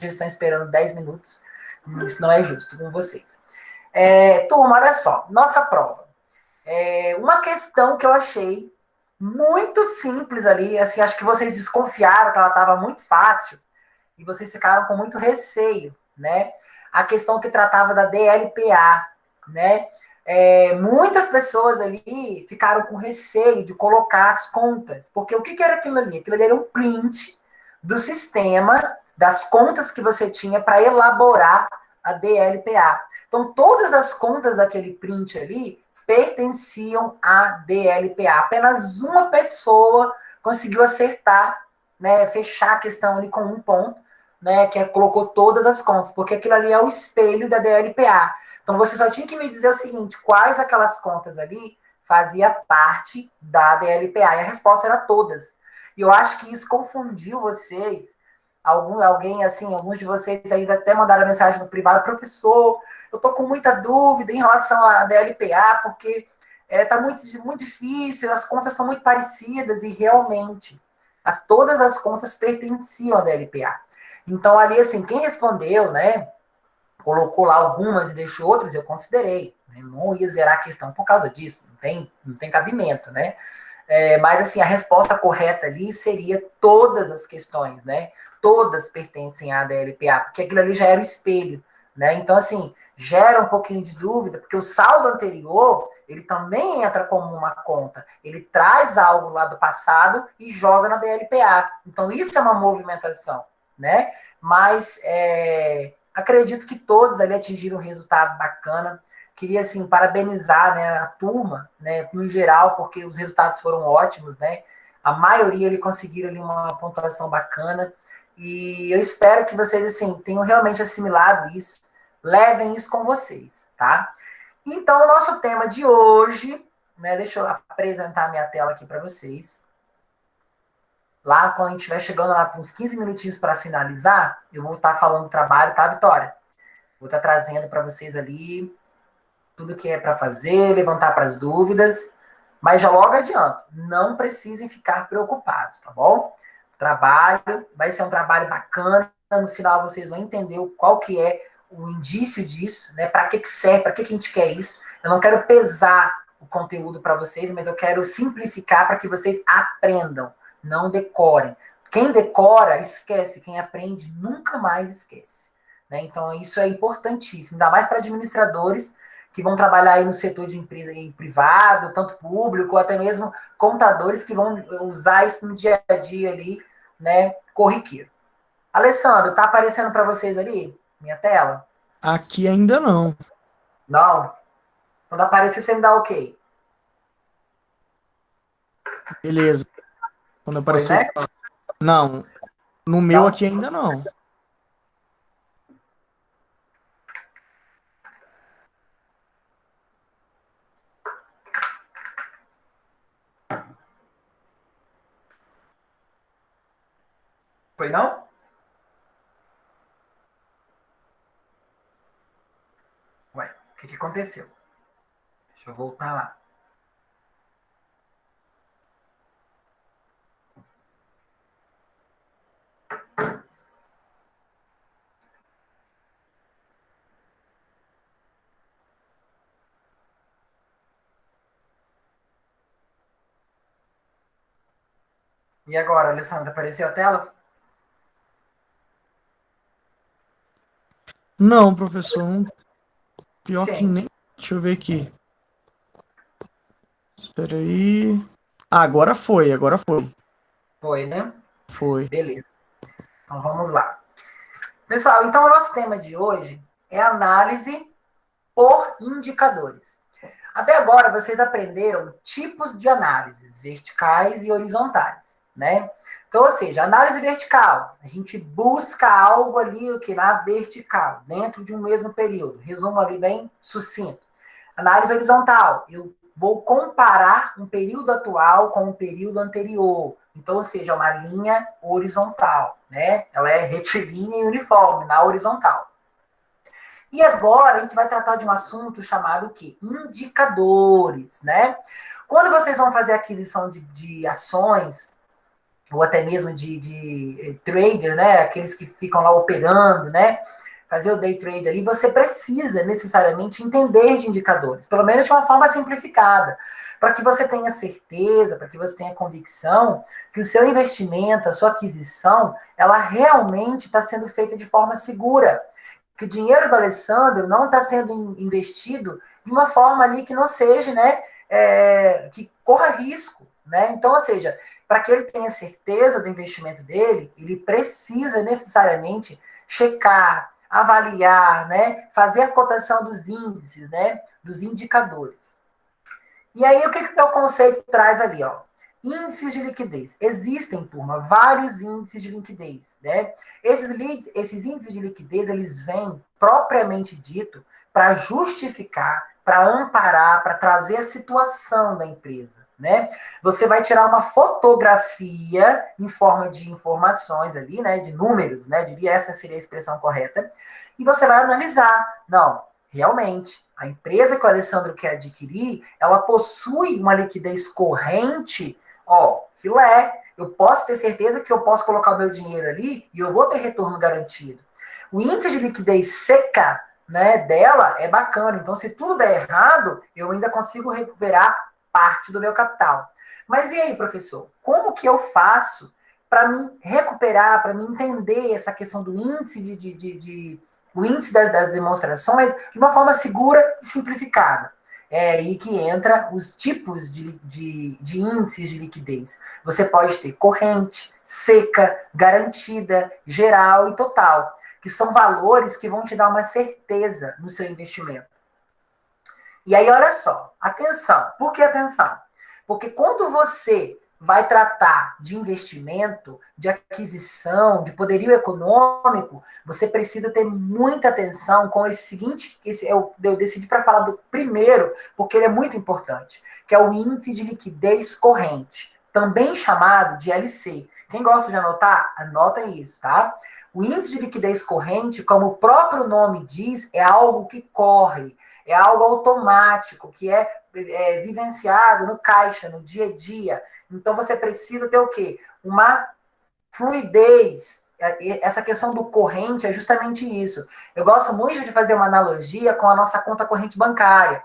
já estão esperando 10 minutos. Isso não é justo com vocês. Turma, olha só. Nossa prova. Uma questão que eu achei muito simples ali, assim, acho que vocês desconfiaram que ela estava muito fácil e vocês ficaram com muito receio, né? A questão que tratava da DLPA, né? Muitas pessoas ali ficaram com receio de colocar as contas, porque o que era aquilo ali? Aquilo ali era um print do sistema, das contas que você tinha para elaborar a DLPA. Então, todas as contas daquele print ali pertenciam à DLPA. Apenas uma pessoa conseguiu acertar, né, fechar a questão ali com um ponto, né, que colocou todas as contas, porque aquilo ali é o espelho da DLPA. Então, você só tinha que me dizer o seguinte, quais aquelas contas ali fazia parte da DLPA, e a resposta era todas. E eu acho que isso confundiu vocês. Alguém, assim, alguns de vocês ainda até mandaram mensagem no privado, professor, eu estou com muita dúvida em relação à DLPA, porque está muito, muito difícil, as contas estão muito parecidas, e realmente, todas as contas pertenciam à DLPA. Então, ali, assim, quem respondeu, né, colocou lá algumas e deixou outras, eu considerei. Né, não ia zerar a questão por causa disso, não tem cabimento, né? Mas, assim, a resposta correta ali seria todas as questões, né? Todas pertencem à DLPA, porque aquilo ali já era o espelho, né? Então, assim, gera um pouquinho de dúvida, porque o saldo anterior, ele também entra como uma conta. Ele traz algo lá do passado e joga na DLPA. Então, isso é uma movimentação, né? Mas acredito que todos ali atingiram um resultado bacana. Queria, assim, parabenizar, né, a turma, né, no geral, porque os resultados foram ótimos, né? A maioria ali conseguiram ali uma pontuação bacana. E eu espero que vocês, assim, tenham realmente assimilado isso, levem isso com vocês, tá? Então, o nosso tema de hoje, né, deixa eu apresentar a minha tela aqui para vocês. Lá, quando a gente estiver chegando lá para uns 15 minutinhos para finalizar, eu vou estar falando do trabalho, tá, Vitória? Vou estar trazendo para vocês ali tudo que é para fazer, levantar para as dúvidas, mas já logo adianto, não precisem ficar preocupados, tá bom? O trabalho vai ser um trabalho bacana, no final vocês vão entender qual que é o indício disso, né? Para que serve, para que a gente quer isso. Eu não quero pesar o conteúdo para vocês, mas eu quero simplificar para que vocês aprendam, não decorem. Quem decora, esquece. Quem aprende, nunca mais esquece. Né? Então, isso é importantíssimo, ainda mais para administradores que vão trabalhar aí no setor de empresa em privado, tanto público, ou até mesmo contadores que vão usar isso no dia a dia ali, né, corriqueiro. Alessandro, tá aparecendo para vocês ali, minha tela? Aqui ainda não. Não? Quando aparecer, você me dá ok. Beleza. Quando Foi, aparecer. né? Não, no meu Então, aqui ainda não. foi não? Ué, o que aconteceu? Deixa eu voltar lá. E agora, Alessandro, apareceu a tela? Não, professor. Pior que nem. Gente, Deixa eu ver aqui. Espera aí. Ah, agora foi, agora foi. foi, né? Foi. Beleza. Então vamos lá. Pessoal, então o nosso tema de hoje é análise por indicadores. Até agora vocês aprenderam tipos de análises, verticais e horizontais, né? Então, ou seja, análise vertical, a gente busca algo ali o que na vertical, dentro de um mesmo período. Resumo ali bem sucinto. Análise horizontal, eu vou comparar um período atual com um período anterior. Então, ou seja, uma linha horizontal, né? Ela é retilínea e uniforme na horizontal. E agora a gente vai tratar de um assunto chamado o quê? Indicadores, né? Quando vocês vão fazer aquisição de ações ou até mesmo de trader, né? Aqueles que ficam lá operando, né? Fazer o day trade ali, você precisa necessariamente entender de indicadores, pelo menos de uma forma simplificada, para que você tenha certeza, para que você tenha convicção que o seu investimento, a sua aquisição, ela realmente está sendo feita de forma segura. Que o dinheiro do Alessandro não está sendo investido de uma forma ali que não seja, né, que corra risco, né? Então, ou seja, para que ele tenha certeza do investimento dele, ele precisa necessariamente checar, avaliar, né, fazer a cotação dos índices, né, dos indicadores. E aí, o que o meu conceito traz ali, ó? Índices de liquidez. Existem, turma, vários índices de liquidez, né? Esses índices de liquidez, eles vêm, propriamente dito, para justificar, para amparar, para trazer a situação da empresa, né? Você vai tirar uma fotografia em forma de informações ali, né? De números, né? Diria essa seria a expressão correta. E você vai analisar. Não, realmente, a empresa que o Alessandro quer adquirir, ela possui uma liquidez corrente, ó, filé. Eu posso ter certeza que eu posso colocar o meu dinheiro ali e eu vou ter retorno garantido. O índice de liquidez seca, né, dela é bacana. Então, se tudo der errado, eu ainda consigo recuperar parte do meu capital. Mas e aí, professor? Como que eu faço para me recuperar, para me entender essa questão do índice o índice das demonstrações de uma forma segura e simplificada? É aí que entra os tipos de índices de liquidez. Você pode ter corrente, seca, garantida, geral e total, que são valores que vão te dar uma certeza no seu investimento. E aí, olha só, atenção. Por que atenção? Porque quando você vai tratar de investimento, de aquisição, de poderio econômico, você precisa ter muita atenção com esse seguinte, eu decidi para falar do primeiro, porque ele é muito importante, que é o índice de liquidez corrente, também chamado de LC. Quem gosta de anotar, anota isso, tá? O índice de liquidez corrente, como o próprio nome diz, é algo que corre, é algo automático, que é vivenciado no caixa, no dia a dia. Então, você precisa ter o quê? Uma fluidez. Essa questão do corrente é justamente isso. Eu gosto muito de fazer uma analogia com a nossa conta corrente bancária.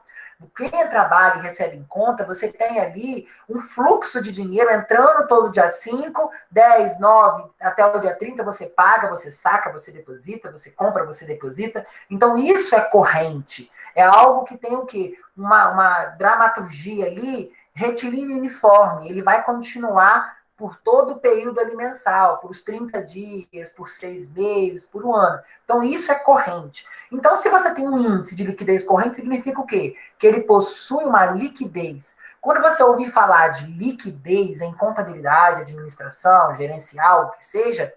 Quem trabalha e recebe em conta, você tem ali um fluxo de dinheiro entrando todo dia 5, 10, 9, até o dia 30, você paga, você saca, você deposita, você compra, você deposita. Então, isso é corrente. É algo que tem o quê? Uma dramaturgia ali, retilíneo uniforme. Ele vai continuar por todo o período ali mensal, por os 30 dias, por 6 meses, por um ano. Então, isso é corrente. Então, se você tem um índice de liquidez corrente, significa o quê? Que ele possui uma liquidez. Quando você ouvir falar de liquidez em contabilidade, administração, gerencial, o que seja,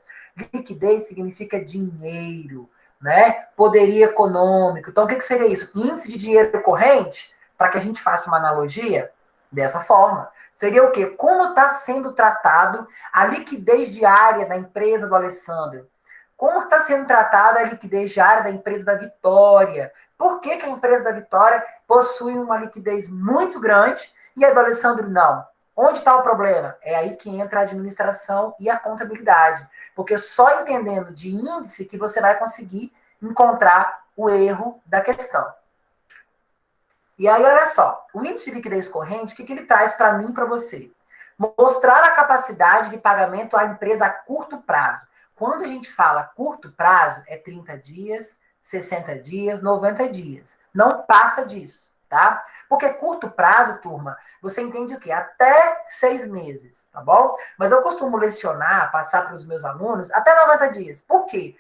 liquidez significa dinheiro, né? Poderio econômico. Então, o que seria isso? Índice de dinheiro corrente, para que a gente faça uma analogia, dessa forma. Seria o quê? Como está sendo tratado a liquidez diária da empresa do Alessandro? Como está sendo tratada a liquidez diária da empresa da Vitória? Por que a empresa da Vitória possui uma liquidez muito grande e a do Alessandro não? Onde está o problema? É aí que entra a administração e a contabilidade. Porque só entendendo de índice que você vai conseguir encontrar o erro da questão. E aí, olha só, o índice de liquidez corrente, o que ele traz para mim e para você? Mostrar a capacidade de pagamento à empresa a curto prazo. Quando a gente fala curto prazo, é 30 dias, 60 dias, 90 dias. Não passa disso, tá? Porque curto prazo, turma, você entende o quê? Até 6 meses, tá bom? Mas eu costumo lecionar, passar para os meus alunos, até 90 dias. Por quê?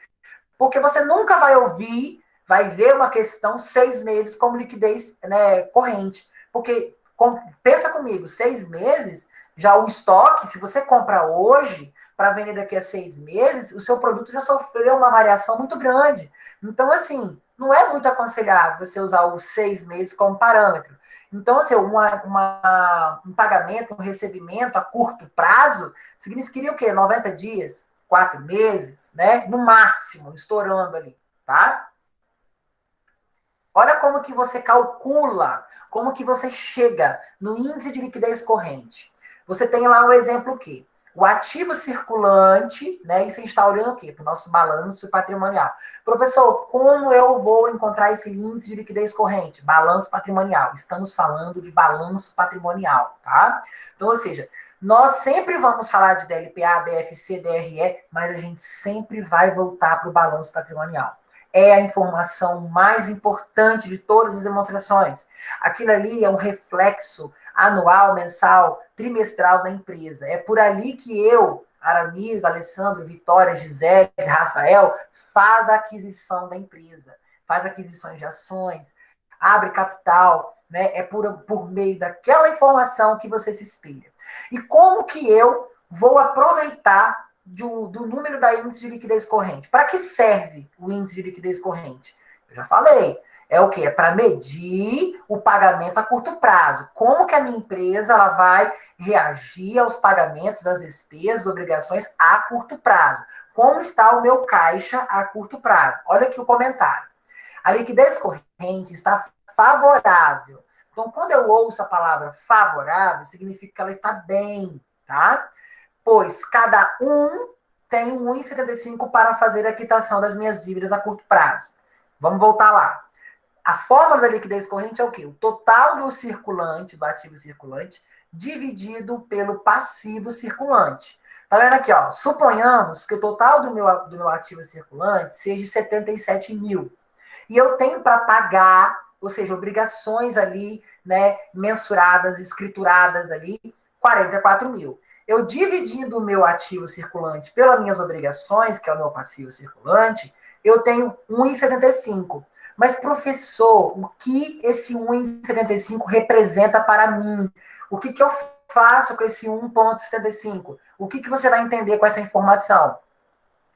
Porque você nunca vai ouvir, vai ver uma questão 6 meses como liquidez, né, corrente. Porque, pensa comigo, 6 meses, já o estoque, se você compra hoje, para vender daqui a 6 meses, o seu produto já sofreu uma variação muito grande. Então, assim, não é muito aconselhável você usar os 6 meses como parâmetro. Então, assim, um pagamento, um recebimento a curto prazo, significaria o quê? 90 dias? 4 meses, né? No máximo, estourando ali, tá? Olha como que você calcula, como que você chega no índice de liquidez corrente. Você tem lá o exemplo o quê? o ativo circulante, né? Isso a gente está olhando o quê? Para o nosso balanço patrimonial. Professor, como eu vou encontrar esse índice de liquidez corrente? Balanço patrimonial. Estamos falando de balanço patrimonial, tá? Então, ou seja, nós sempre vamos falar de DLPA, DFC, DRE, mas a gente sempre vai voltar para o balanço patrimonial. É a informação mais importante de todas as demonstrações. Aquilo ali é um reflexo anual, mensal, trimestral da empresa. É por ali que eu, Aramis, Alessandro, Vitória, Gisele, Rafael, faz a aquisição da empresa, faz aquisições de ações, abre capital, né? É por meio daquela informação que você se espelha. E como que eu vou aproveitar do número da índice de liquidez corrente? Para que serve o índice de liquidez corrente? Eu já falei. É o quê? É para medir o pagamento a curto prazo. Como que a minha empresa ela vai reagir aos pagamentos, às despesas, obrigações a curto prazo? Como está o meu caixa a curto prazo? Olha aqui o comentário. A liquidez corrente está favorável. Então, quando eu ouço a palavra favorável, significa que ela está bem, tá? Pois cada um tem 1,75 para fazer a quitação das minhas dívidas a curto prazo. Vamos voltar lá. A fórmula da liquidez corrente é o quê? O total do circulante, do ativo circulante, dividido pelo passivo circulante. Tá vendo aqui, ó? Suponhamos que o total do meu ativo circulante seja 77 mil. E eu tenho para pagar, ou seja, obrigações ali, né, mensuradas, escrituradas ali, 44 mil. Eu dividindo o meu ativo circulante pelas minhas obrigações, que é o meu passivo circulante, eu tenho 1,75. Mas, professor, o que esse 1,75 representa para mim? O que eu faço com esse 1,75? O que você vai entender com essa informação?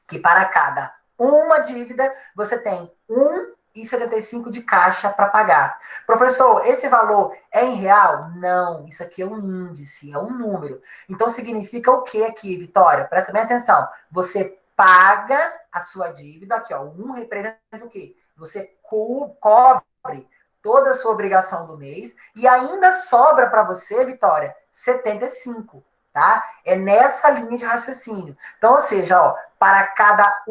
Que para cada uma dívida, você tem 1,75 de caixa para pagar. Professor, esse valor é em real? Não, isso aqui é um índice, é um número. Então, significa o que aqui, Vitória? Presta bem atenção. Você paga a sua dívida, aqui, ó, 1 representa o quê? Você cobre toda a sua obrigação do mês e ainda sobra para você, Vitória, 75, tá? É nessa linha de raciocínio. Então, ou seja, ó, para cada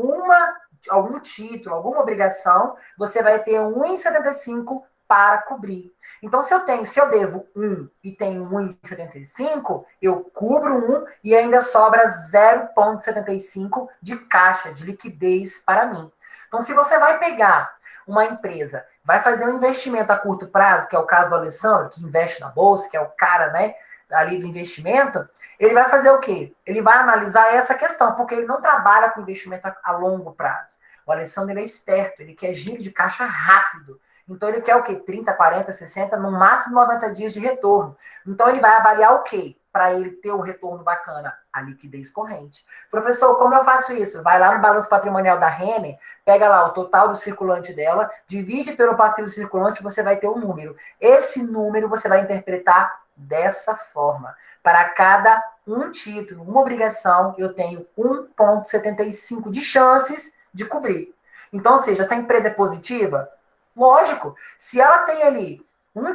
algum título, alguma obrigação, você vai ter 1,75 para cobrir. Então, se eu devo 1 e tenho 1,75, eu cubro 1 e ainda sobra 0,75 de caixa, de liquidez para mim. Então, se você vai pegar uma empresa, vai fazer um investimento a curto prazo, que é o caso do Alessandro, que investe na bolsa, que é o cara, né, ali do investimento, ele vai fazer o quê? Ele vai analisar essa questão, porque ele não trabalha com investimento a longo prazo. O Alessandro, ele é esperto, ele quer giro de caixa rápido. Então, ele quer o quê? 30, 40, 60, no máximo 90 dias de retorno. Então, ele vai avaliar o quê? Para ele ter um retorno bacana, a liquidez corrente. Professor, como eu faço isso? Vai lá no balanço patrimonial da Renner, pega lá o total do circulante dela, divide pelo passivo circulante, você vai ter um número. Esse número você vai interpretar dessa forma. Para cada um título, uma obrigação, eu tenho 1,75 de chances de cobrir. Então, ou seja, essa empresa é positiva? Lógico. Se ela tem ali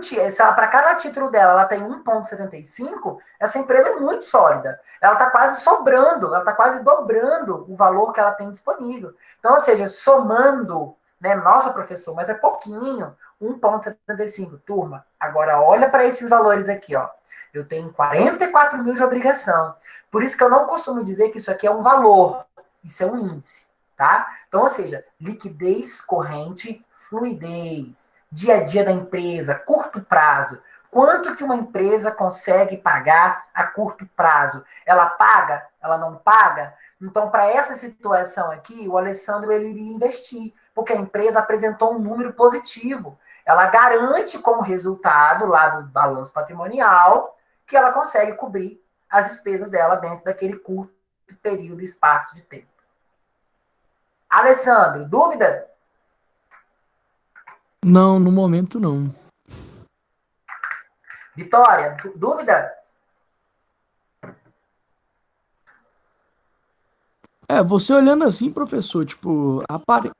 se ela, para cada título dela, ela tem 1,75, essa empresa é muito sólida. Ela está quase sobrando, ela está quase dobrando o valor que ela tem disponível. Então, ou seja, somando, né? Nossa, professor, mas é pouquinho. 1,75, turma. Agora, olha para esses valores aqui, ó. Eu tenho 44 mil de obrigação. Por isso que eu não costumo dizer que isso aqui é um valor. Isso é um índice, tá? Então, ou seja, liquidez corrente, fluidez, dia a dia da empresa, curto prazo. Quanto que uma empresa consegue pagar a curto prazo? Ela paga? Ela não paga? Então, para essa situação aqui, o Alessandro ele iria investir, porque a empresa apresentou um número positivo. Ela garante como resultado lá do balanço patrimonial que ela consegue cobrir as despesas dela dentro daquele curto período e espaço de tempo. Alessandro, dúvida? Não, no momento não. Vitória, dúvida? Você olhando assim, professor, tipo,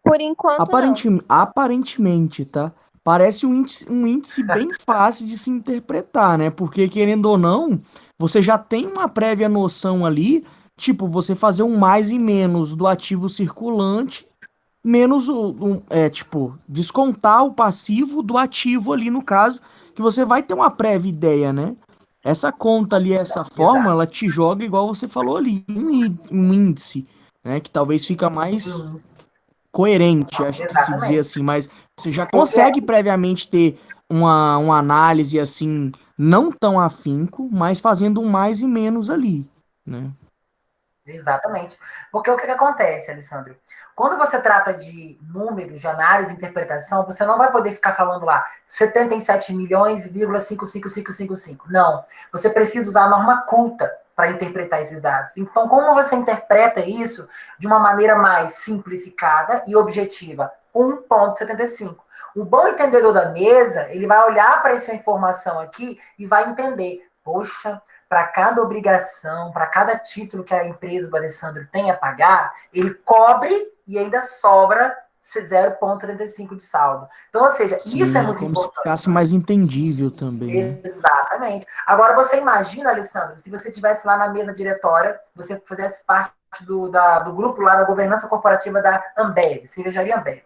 Por enquanto, não. aparentemente, tá? Parece um índice bem fácil de se interpretar, né? Porque, querendo ou não, você já tem uma prévia noção ali, tipo, você fazer um mais e menos do ativo circulante, menos tipo, descontar o passivo do ativo ali no caso, que você vai ter uma prévia ideia, né? Essa conta ali, essa forma, Exato. ela te joga, igual você falou ali, um índice, né? Que talvez fica mais Sim, coerente, acho que se dizer exatamente. assim, mas você já Porque consegue previamente ter uma análise assim, não tão afinco, mas fazendo um mais e menos ali, né? Exatamente. Porque o que acontece, Alessandro? Quando você trata de números, de análise e interpretação, você não vai poder ficar falando lá 77 milhões, 55555. Não. Você precisa usar a norma culta para interpretar esses dados. Então, como você interpreta isso de uma maneira mais simplificada e objetiva? 1,75. O bom entendedor da mesa, ele vai olhar para essa informação aqui e vai entender. Poxa, para cada obrigação, para cada título que a empresa do Alessandro tem a pagar, ele cobre e ainda sobra 0,35 de saldo. Então, ou seja, isso é Sim, muito como se importante. ficasse mais entendível também, né? Exatamente. Agora, você imagina, Alessandro, se você estivesse lá na mesa diretória, você fizesse parte do grupo lá da governança corporativa da Ambev, Cervejaria Ambev.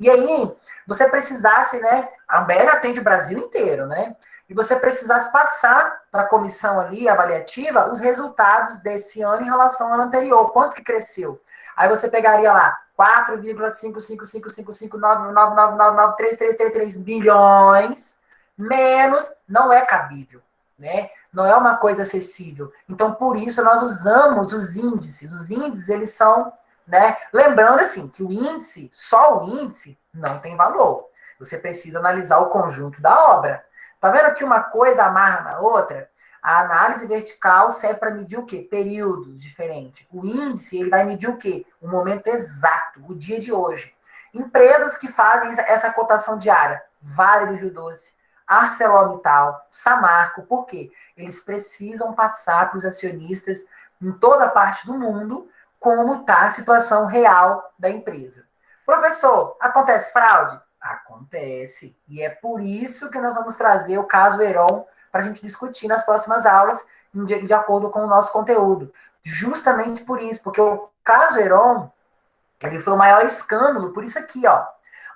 E aí, você precisasse, né? A Ambev atende o Brasil inteiro, né? E você precisasse passar para a comissão ali, avaliativa, os resultados desse ano em relação ao ano anterior. Quanto que cresceu? Aí você pegaria lá 4,5555999993333 bilhões, menos, não é cabível, né? Não é uma coisa acessível. Então, por isso, nós usamos os índices. Os índices, eles são, né? Lembrando assim que o índice, só o índice, não tem valor. Você precisa analisar o conjunto da obra. Tá vendo que uma coisa amarra na outra? A análise vertical serve para medir o quê? Períodos diferentes. O índice, ele vai medir o quê? O momento exato, o dia de hoje. Empresas que fazem essa cotação diária, Vale do Rio Doce, ArcelorMittal, Samarco, por quê? Eles precisam passar para os acionistas em toda a parte do mundo como está a situação real da empresa. Professor, acontece fraude? Acontece. E é por isso que nós vamos trazer o caso Heron para a gente discutir nas próximas aulas, de acordo com o nosso conteúdo. Justamente por isso, porque o caso Heron, ele foi o maior escândalo, por isso aqui, ó.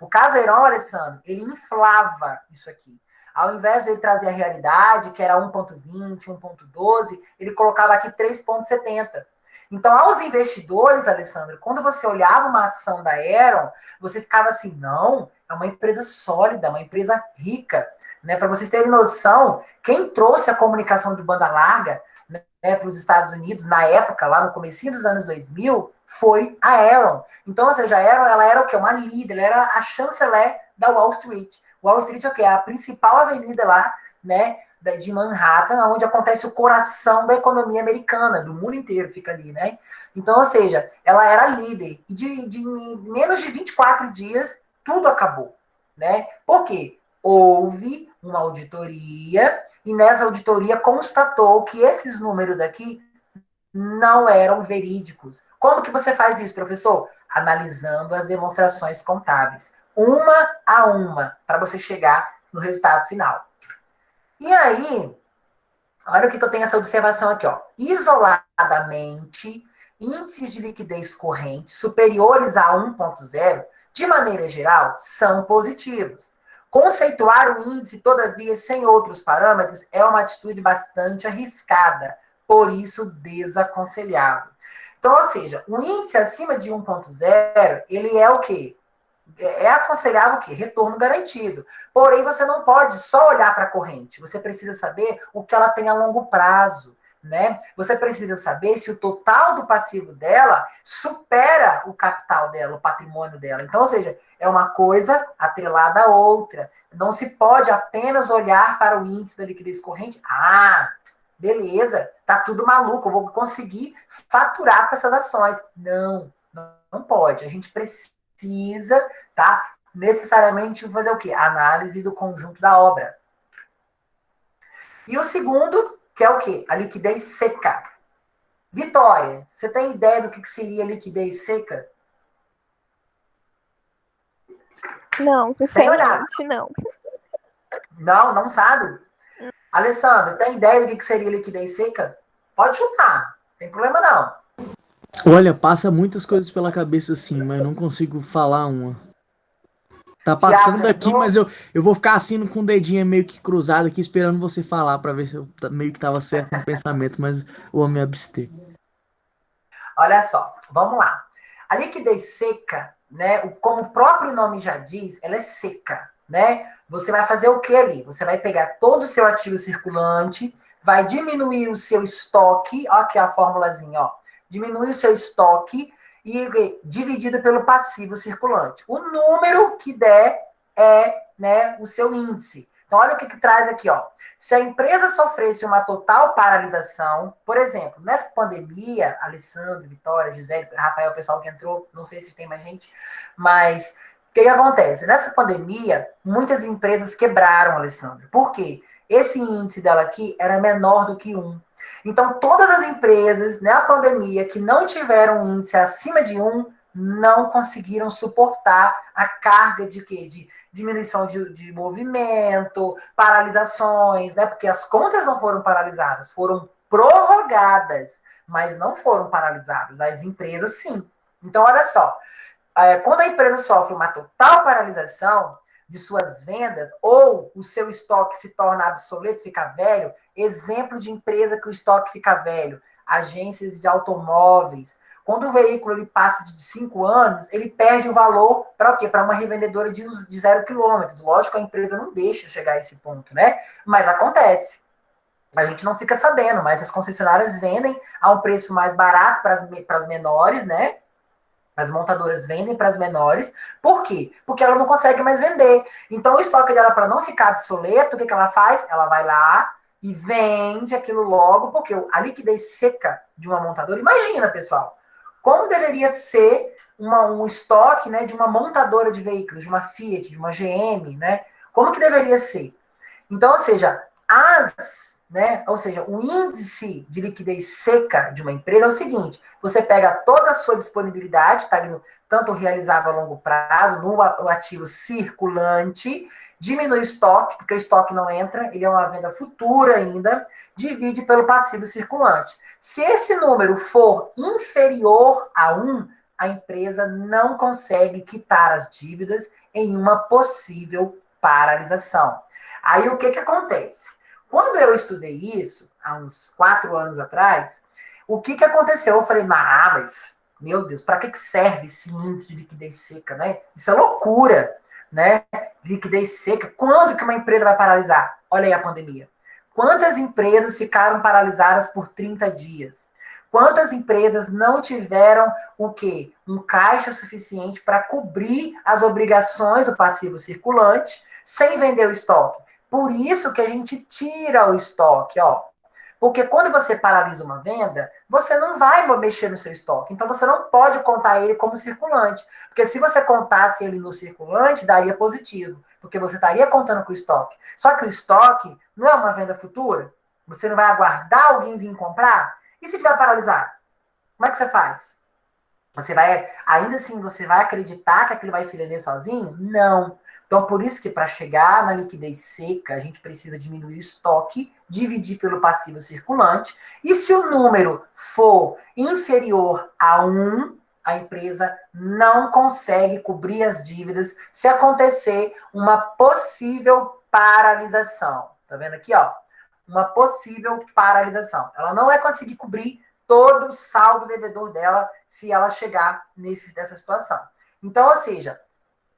O caso Heron, Alessandro, ele inflava isso aqui. Ao invés de ele trazer a realidade, que era 1,20, 1,12, ele colocava aqui 3,70. Então, aos investidores, Alessandro, quando você olhava uma ação da Aeron, você ficava assim, não, é uma empresa sólida, uma empresa rica. Né? Para vocês terem noção, quem trouxe a comunicação de banda larga, né, para os Estados Unidos, na época, lá no comecinho dos anos 2000, foi a Aeron. Então, ou seja, a Aeron, ela era o quê? Uma líder, ela era a chanceler da Wall Street. Wall Street é o quê? A principal avenida lá, né, de Manhattan, onde acontece o coração da economia americana, do mundo inteiro fica ali, né? Então, ou seja, ela era líder. E de menos de 24 dias, tudo acabou, né? Por quê? Houve uma auditoria e nessa auditoria constatou que esses números aqui não eram verídicos. Como que você faz isso, professor? Analisando as demonstrações contábeis, uma a uma, para você chegar no resultado final. E aí, olha o que eu tenho essa observação aqui, ó. Isoladamente, índices de liquidez corrente superiores a 1,0, de maneira geral, são positivos. Conceituar o índice, todavia, sem outros parâmetros, é uma atitude bastante arriscada, por isso desaconselhável. Então, ou seja, o índice acima de 1,0, ele é o quê? É aconselhável o quê? Retorno garantido. Porém, você não pode só olhar para a corrente. Você precisa saber o que ela tem a longo prazo. Né? Você precisa saber se o total do passivo dela supera o capital dela, o patrimônio dela. Então, ou seja, é uma coisa atrelada à outra. Não se pode apenas olhar para o índice da liquidez corrente. Ah, beleza, tá tudo maluco, eu vou conseguir faturar com essas ações. Não, não pode. A gente precisa, tá? Necessariamente fazer o quê? Análise do conjunto da obra. E o segundo, que é o quê? A liquidez seca. Vitória, você tem ideia do que seria liquidez seca? Não, Sem olhar. sinceramente, não. Não, não sabe? Alessandro, tem ideia do que seria liquidez seca? Pode chutar, não tem problema não. Olha, passa muitas coisas pela cabeça assim, mas não consigo falar uma. Tá Tiago, passando já aqui, tentou? mas eu vou ficar assim com o dedinho meio que cruzado aqui, esperando você falar pra ver se eu meio que tava certo no pensamento, mas eu vou me abster. Olha só, vamos lá. A liquidez seca, né? Como o próprio nome já diz, ela é seca, né? Você vai fazer o que ali? Você vai pegar todo o seu ativo circulante, vai diminuir o seu estoque, ó, aqui a formulazinha, ó. Diminuir o seu estoque e dividido pelo passivo circulante. O número que der é, né, o seu índice. Então, olha o que traz aqui, ó. Se a empresa sofresse uma total paralisação, por exemplo, nessa pandemia, Alessandro, Vitória, José, Rafael, o pessoal que entrou, não sei se tem mais gente, mas o que acontece? Nessa pandemia, muitas empresas quebraram, Alessandro. Por quê? Esse índice dela aqui era menor do que 1. Então, todas as empresas, na pandemia, que não tiveram um índice acima de 1, não conseguiram suportar a carga de quê? De diminuição de movimento, paralisações, né? Porque as contas não foram paralisadas, foram prorrogadas, mas não foram paralisadas. As empresas, sim. Então, olha só, quando a empresa sofre uma total paralisação de suas vendas ou o seu estoque se torna obsoleto, fica velho, exemplo de empresa que o estoque fica velho, agências de automóveis. Quando o veículo ele passa de 5 anos, ele perde o valor para o quê? Para uma revendedora de 0 quilômetros. Lógico, a empresa não deixa chegar a esse ponto, né? Mas acontece. A gente não fica sabendo, mas as concessionárias vendem a um preço mais barato para as menores, né? As montadoras vendem para as menores. Por quê? Porque ela não consegue mais vender. Então, o estoque dela, para não ficar obsoleto, o que ela faz? Ela vai lá e vende aquilo logo, porque a liquidez seca de uma montadora, imagina, pessoal, como deveria ser um estoque, né, de uma montadora de veículos, de uma Fiat, de uma GM, né? Como que deveria ser? Então, ou seja, ou seja, o índice de liquidez seca de uma empresa é o seguinte: você pega toda a sua disponibilidade, está ali no tanto realizável a longo prazo, no ativo circulante, diminui o estoque, porque o estoque não entra, ele é uma venda futura ainda, divide pelo passivo circulante. Se esse número for inferior a 1, a empresa não consegue quitar as dívidas em uma possível paralisação. Aí o que acontece? Quando eu estudei isso, há uns 4 anos atrás, o que aconteceu? Eu falei, mas, meu Deus, para que serve esse índice de liquidez seca, né? Isso é loucura, né? Liquidez seca. Quando que uma empresa vai paralisar? Olha aí a pandemia. Quantas empresas ficaram paralisadas por 30 dias? Quantas empresas não tiveram o quê? Um caixa suficiente para cobrir as obrigações do passivo circulante sem vender o estoque? Por isso que a gente tira o estoque, ó. Porque quando você paralisa uma venda, você não vai mexer no seu estoque. Então você não pode contar ele como circulante. Porque se você contasse ele no circulante, daria positivo. Porque você estaria contando com o estoque. Só que o estoque não é uma venda futura. Você não vai aguardar alguém vir comprar? E se estiver paralisado? Como é que você faz? Você vai, ainda assim, você vai acreditar que aquilo vai se vender sozinho? Não. Então, por isso que para chegar na liquidez seca, a gente precisa diminuir o estoque, dividir pelo passivo circulante, e se o número for inferior a 1, a empresa não consegue cobrir as dívidas se acontecer uma possível paralisação. Tá vendo aqui, ó? Uma possível paralisação. Ela não vai conseguir cobrir todo o saldo devedor dela se ela chegar nessa situação. Então, ou seja,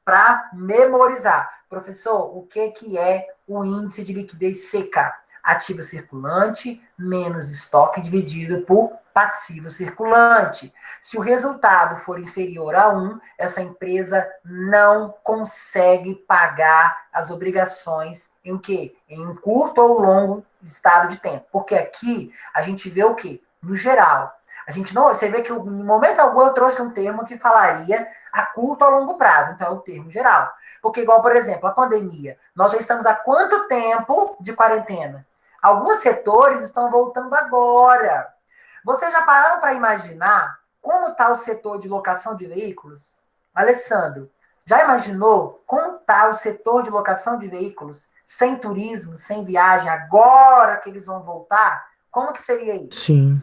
para memorizar, professor, o que é o índice de liquidez seca? Ativo circulante menos estoque dividido por passivo circulante. Se o resultado for inferior a 1, essa empresa não consegue pagar as obrigações em o quê? Em um curto ou longo estado de tempo. Porque aqui a gente vê o quê? No geral. A gente não, você vê que em momento algum eu trouxe um termo que falaria a curto ou longo prazo, então é o termo geral. Porque igual, por exemplo, a pandemia, nós já estamos há quanto tempo de quarentena? Alguns setores estão voltando agora. Vocês já pararam para imaginar como está o setor de locação de veículos? Alessandro, Já imaginou como está o setor de locação de veículos sem turismo, sem viagem, agora que eles vão voltar? Como que seria isso? Sim.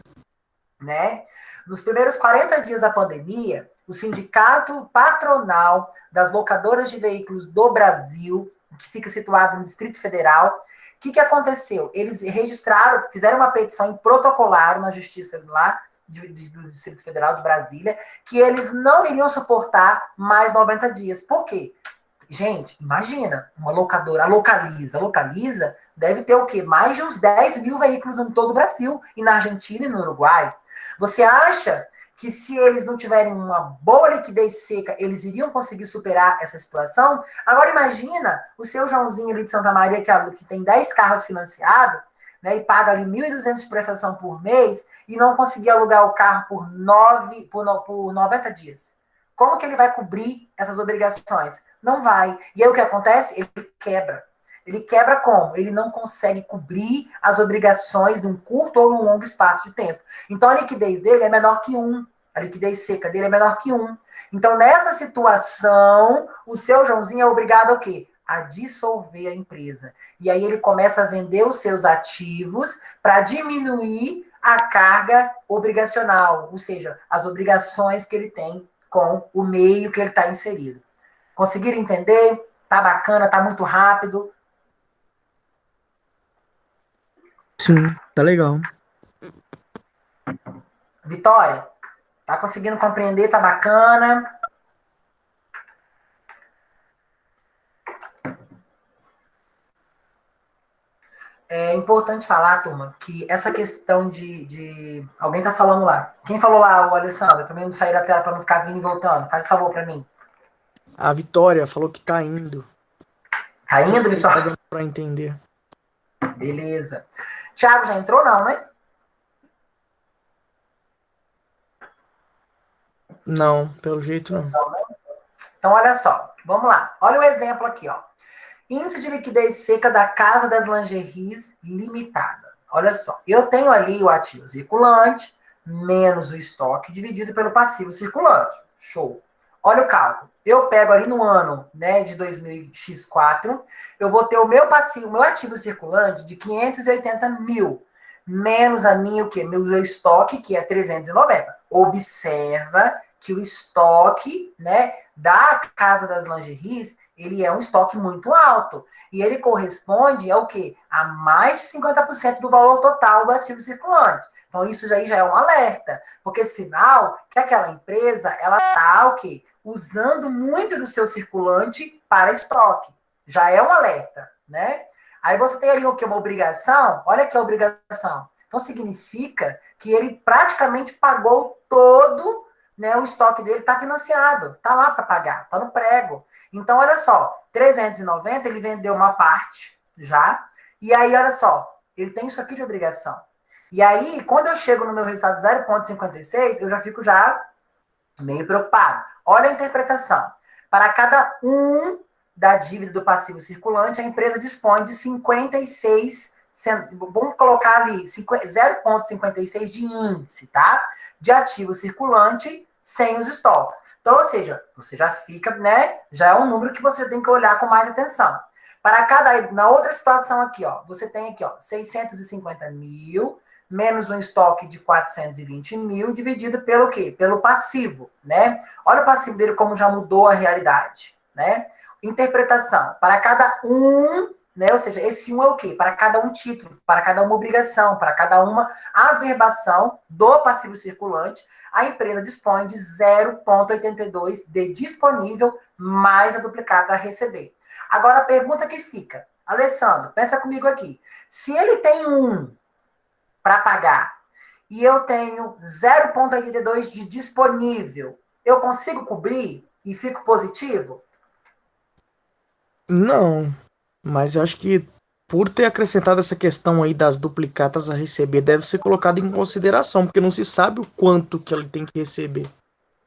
Né? Nos primeiros 40 dias da pandemia, o Sindicato Patronal das Locadoras de Veículos do Brasil, que fica situado no Distrito Federal, o que aconteceu? Eles registraram, fizeram uma petição e protocolaram na justiça lá do Distrito Federal de Brasília, que eles não iriam suportar mais 90 dias. Por quê? Gente, imagina, uma locadora, a Localiza deve ter o quê? Mais de uns 10 mil veículos em todo o Brasil, e na Argentina e no Uruguai. Você acha que se eles não tiverem uma boa liquidez seca, eles iriam conseguir superar essa situação? Agora imagina o seu Joãozinho ali de Santa Maria, que tem 10 carros financiados, né, e paga ali 1.200 de prestação por mês, e não conseguir alugar o carro por 90 dias. Como que ele vai cobrir essas obrigações? Não vai. E aí o que acontece? Ele quebra. Ele quebra como? Ele não consegue cobrir as obrigações num curto ou num longo espaço de tempo. Então a liquidez dele é menor que 1. A liquidez seca dele é menor que 1. Então nessa situação, o seu Joãozinho é obrigado a quê? A dissolver a empresa. E aí ele começa a vender os seus ativos para diminuir a carga obrigacional, ou seja, as obrigações que ele tem com o meio que ele está inserido. Conseguiram entender? Tá bacana, tá muito rápido. Sim, tá legal. Vitória, tá conseguindo compreender? Tá bacana? É importante falar, turma, que essa questão de... Alguém tá falando lá. Quem falou lá, o Alessandro? Pra mim não sair da tela pra não ficar vindo e voltando. Faz favor pra mim. A Vitória falou que tá indo. Tá indo, Vitória? Tá dando pra entender. Beleza. Thiago já entrou, não, né? Não, pelo jeito não. Então, olha só. Vamos lá. Olha o exemplo aqui, ó. Índice de liquidez seca da Casa das Lingeries Limitada. Olha só. Eu tenho ali o ativo circulante, menos o estoque, dividido pelo passivo circulante. Show. Olha o cálculo. Eu pego ali no ano, né, de 2000x4, eu vou ter o meu passivo, meu ativo circulante de 580 mil, menos a minha, o quê? Meu estoque, que é 390. Observa que o estoque, né, da Casa das Lingeries, ele é um estoque muito alto. E ele corresponde ao quê? A mais de 50% do valor total do ativo circulante. Então, isso aí já é um alerta. Porque sinal que aquela empresa, ela está o quê? Usando muito do seu circulante para estoque. Já é um alerta, né? Aí você tem ali o quê? Uma obrigação. Olha que obrigação. Então, significa que ele praticamente pagou todo, né, o estoque dele está financiado, está lá para pagar, está no prego. Então, olha só, 390 ele vendeu uma parte já, e aí, olha só, ele tem isso aqui de obrigação. E aí, quando eu chego no meu resultado 0,56, eu já fico já meio preocupado. Olha a interpretação. Para cada da dívida do passivo circulante, a empresa dispõe de 56, vamos colocar ali 0,56 de índice, tá? De ativo circulante sem os estoques. Então, ou seja, você já fica, né? Já é um número que você tem que olhar com mais atenção. Para cada, na outra situação aqui, ó, você tem aqui, ó, 650 mil, menos um estoque de 420 mil, dividido pelo quê? Pelo passivo, né? Olha o passivo dele como já mudou a realidade, né? Interpretação. Para cada né? Ou seja, esse é o quê? Para cada título, para cada uma obrigação, para cada uma averbação do passivo circulante, a empresa dispõe de 0,82 de disponível mais a duplicata a receber. Agora a pergunta que fica, Alessandro, pensa comigo aqui. Se ele tem para pagar e eu tenho 0,82 de disponível, eu consigo cobrir e fico positivo? Não, mas eu acho que por ter acrescentado essa questão aí das duplicatas a receber, deve ser colocado em consideração, porque não se sabe o quanto que ele tem que receber.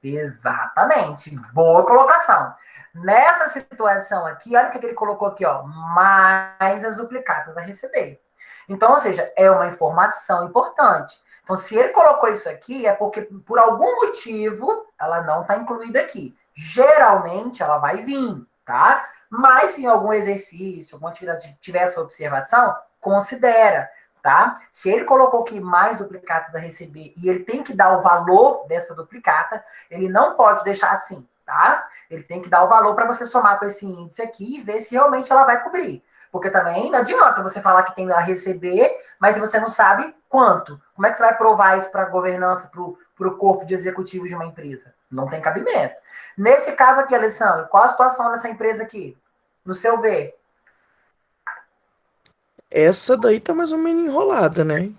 Exatamente. Boa colocação. Nessa situação aqui, olha o que ele colocou aqui, ó, mais as duplicatas a receber. Então, ou seja, é uma informação importante. Então, se ele colocou isso aqui, é porque, por algum motivo, ela não está incluída aqui. Geralmente ela vai vir, tá? Mas se em algum exercício, alguma atividade tiver essa observação, considera, tá? Se ele colocou aqui mais duplicatas a receber e ele tem que dar o valor dessa duplicata, ele não pode deixar assim, tá? Ele tem que dar o valor para você somar com esse índice aqui e ver se realmente ela vai cobrir. Porque também não adianta você falar que tem a receber, mas você não sabe quanto. Como é que você vai provar isso para a governança, para o corpo de executivo de uma empresa? Não tem cabimento. Nesse caso aqui, Alessandro, qual a situação dessa empresa aqui? No seu ver? Essa daí tá mais ou menos enrolada, né?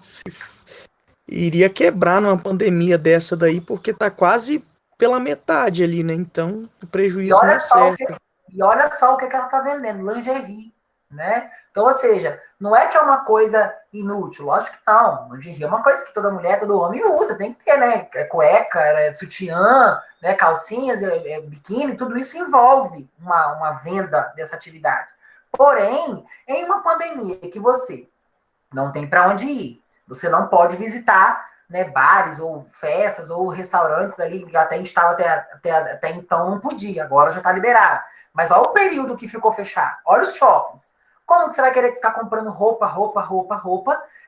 Iria quebrar numa pandemia dessa daí, porque tá quase pela metade ali, né? Então, o prejuízo não é certo. E olha só o que ela tá vendendo, lingerie, né? Então, ou seja, não é que é uma coisa inútil, lógico que não. Lingerie é uma coisa que toda mulher, todo homem usa, tem que ter, né? É cueca, sutiã, né? Calcinhas, biquíni, tudo isso envolve uma venda dessa atividade. Porém, em uma pandemia que você não tem para onde ir, você não pode visitar, né, bares ou festas ou restaurantes ali, que até estava até então não podia, agora já está liberado. Mas olha o período que ficou fechado, olha os shoppings. Como que você vai querer ficar comprando roupa,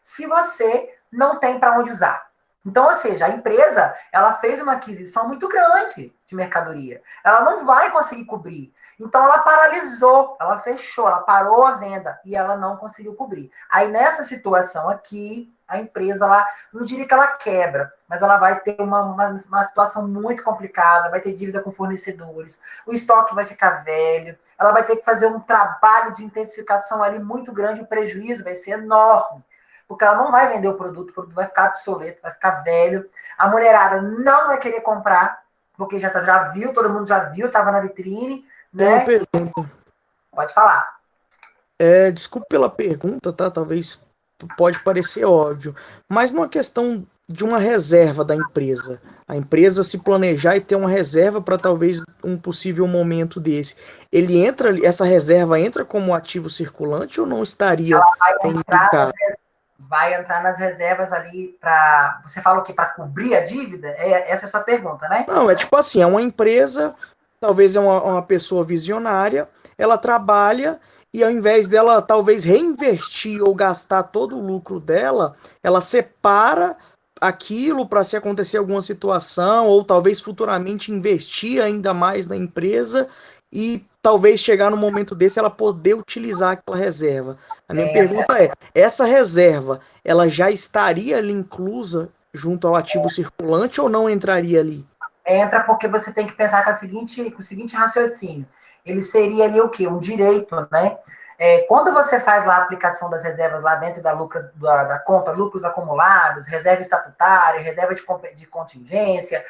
se você não tem para onde usar? Então, ou seja, a empresa, ela fez uma aquisição muito grande de mercadoria. Ela não vai conseguir cobrir. Então, ela paralisou, ela fechou, ela parou a venda e ela não conseguiu cobrir. Aí, nessa situação aqui, a empresa, ela, não diria que ela quebra, mas ela vai ter uma situação muito complicada, vai ter dívida com fornecedores, o estoque vai ficar velho, ela vai ter que fazer um trabalho de intensificação ali muito grande, o prejuízo vai ser enorme. Porque ela não vai vender o produto vai ficar obsoleto, vai ficar velho. A mulherada não vai querer comprar, porque já viu, todo mundo já viu, estava na vitrine, né? Tem uma pergunta. Pode falar. Desculpe pela pergunta, tá? Talvez pode parecer óbvio, mas numa questão de uma reserva da empresa, a empresa se planejar e ter uma reserva para talvez um possível momento desse, essa reserva entra como ativo circulante ou não estaria indicado? Vai entrar nas reservas ali para. Você fala o quê? Para cobrir a dívida? Essa é a sua pergunta, né? Não, é tipo assim, é uma empresa, talvez é uma pessoa visionária, ela trabalha e ao invés dela talvez reinvestir ou gastar todo o lucro dela, ela separa aquilo para se acontecer alguma situação ou talvez futuramente investir ainda mais na empresa e talvez chegar no momento desse ela poder utilizar aquela reserva. A minha pergunta essa reserva, ela já estaria ali inclusa junto ao ativo circulante ou não entraria ali? Entra porque você tem que pensar com o seguinte raciocínio. Ele seria ali o quê? Um direito, né? Quando você faz lá a aplicação das reservas lá dentro da conta lucros acumulados, reserva estatutária, reserva de contingência,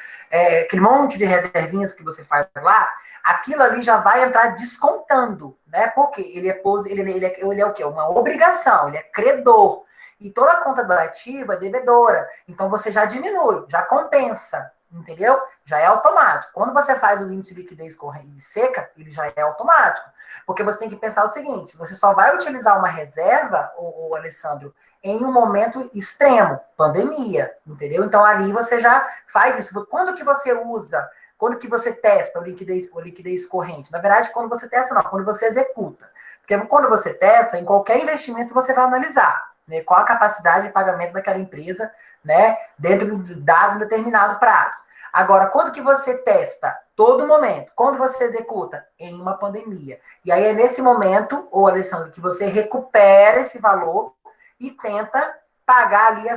aquele monte de reservinhas que você faz lá, aquilo ali já vai entrar descontando, né? Porque ele é o quê? Uma obrigação, ele é credor. E toda conta do ativo é devedora. Então você já diminui, já compensa, entendeu? Já é automático. Quando você faz o índice de liquidez corrente seca, ele já é automático. Porque você tem que pensar o seguinte, você só vai utilizar uma reserva, o Alessandro, em um momento extremo, pandemia, entendeu? Então ali você já faz isso. Quando que você usa, quando que você testa o liquidez corrente? Na verdade, quando você testa, não, quando você executa. Porque quando você testa, em qualquer investimento você vai analisar, né, qual a capacidade de pagamento daquela empresa, né, dentro de dado determinado prazo. Agora, quando que você testa? Todo momento. Quando você executa? Em uma pandemia. E aí é nesse momento, ô Alessandro, que você recupera esse valor e tenta pagar ali,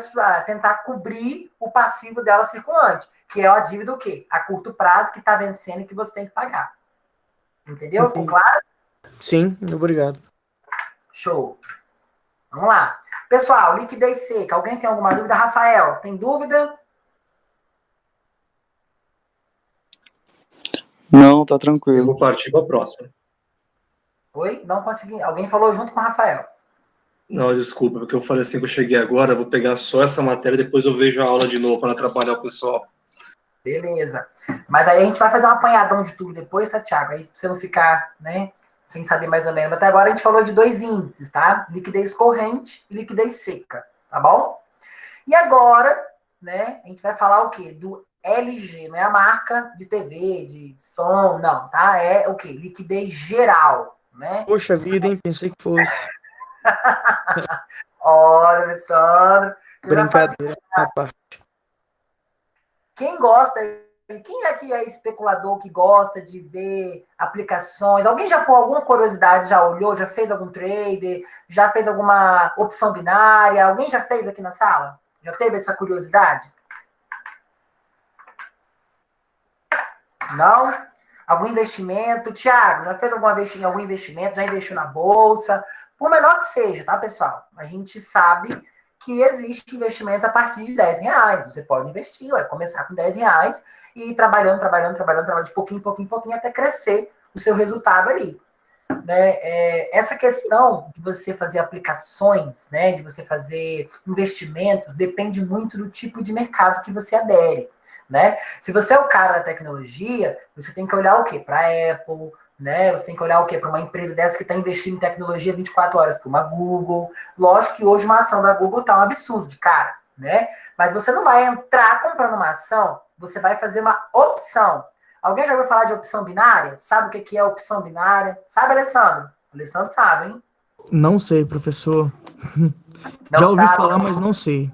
tentar cobrir o passivo dela circulante, que é a dívida o quê? A curto prazo que está vencendo e que você tem que pagar. Entendeu? Ficou claro? Sim, obrigado. Show. Vamos lá. Pessoal, liquidez seca. Alguém tem alguma dúvida? Rafael, tem dúvida? Não, tá tranquilo. Eu vou partir para a próxima. Oi? Não consegui. Alguém falou junto com o Rafael. Não, desculpa, porque eu falei assim que eu cheguei agora, eu vou pegar só essa matéria, depois eu vejo a aula de novo para atrapalhar o pessoal. Beleza. Mas aí a gente vai fazer um apanhadão de tudo depois, tá, Thiago? Aí pra você não ficar, né, sem saber mais ou menos. Até agora a gente falou de 2 índices, tá? Liquidez corrente e liquidez seca, tá bom? E agora, né, a gente vai falar o quê? Do LG, não é a marca de TV, de som, não, tá? É o quê? Liquidez geral, né? Poxa vida, hein? Pensei que fosse. Olha, Alessandro, eu já sabia. Brincadeira, rapaz. Quem gosta, quem é que é especulador que gosta de ver aplicações? Alguém já por alguma curiosidade já olhou, já fez algum trader, já fez alguma opção binária? Alguém já fez aqui na sala? Já teve essa curiosidade? Não? Algum investimento? Tiago, já fez algum investimento? Já investiu na bolsa? Por menor que seja, tá, pessoal? A gente sabe que existe investimentos a partir de R$10. Você pode investir, vai começar com R$10 e ir trabalhando de pouquinho em pouquinho, em pouquinho, até crescer o seu resultado ali. Né? Essa questão de você fazer aplicações, né, de você fazer investimentos, depende muito do tipo de mercado que você adere. Né? Se você é o cara da tecnologia, você tem que olhar o quê? Para a Apple, né? Você tem que olhar o quê? Para uma empresa dessa que está investindo em tecnologia 24 horas, para uma Google. Lógico que hoje uma ação da Google está um absurdo de cara, né? Mas você não vai entrar comprando uma ação, você vai fazer uma opção. Alguém já ouviu falar de opção binária? Sabe o que é opção binária? Sabe, Alessandro? O Alessandro sabe, hein? Não sei, professor. Não Já ouvi sabe? falar, mas não sei.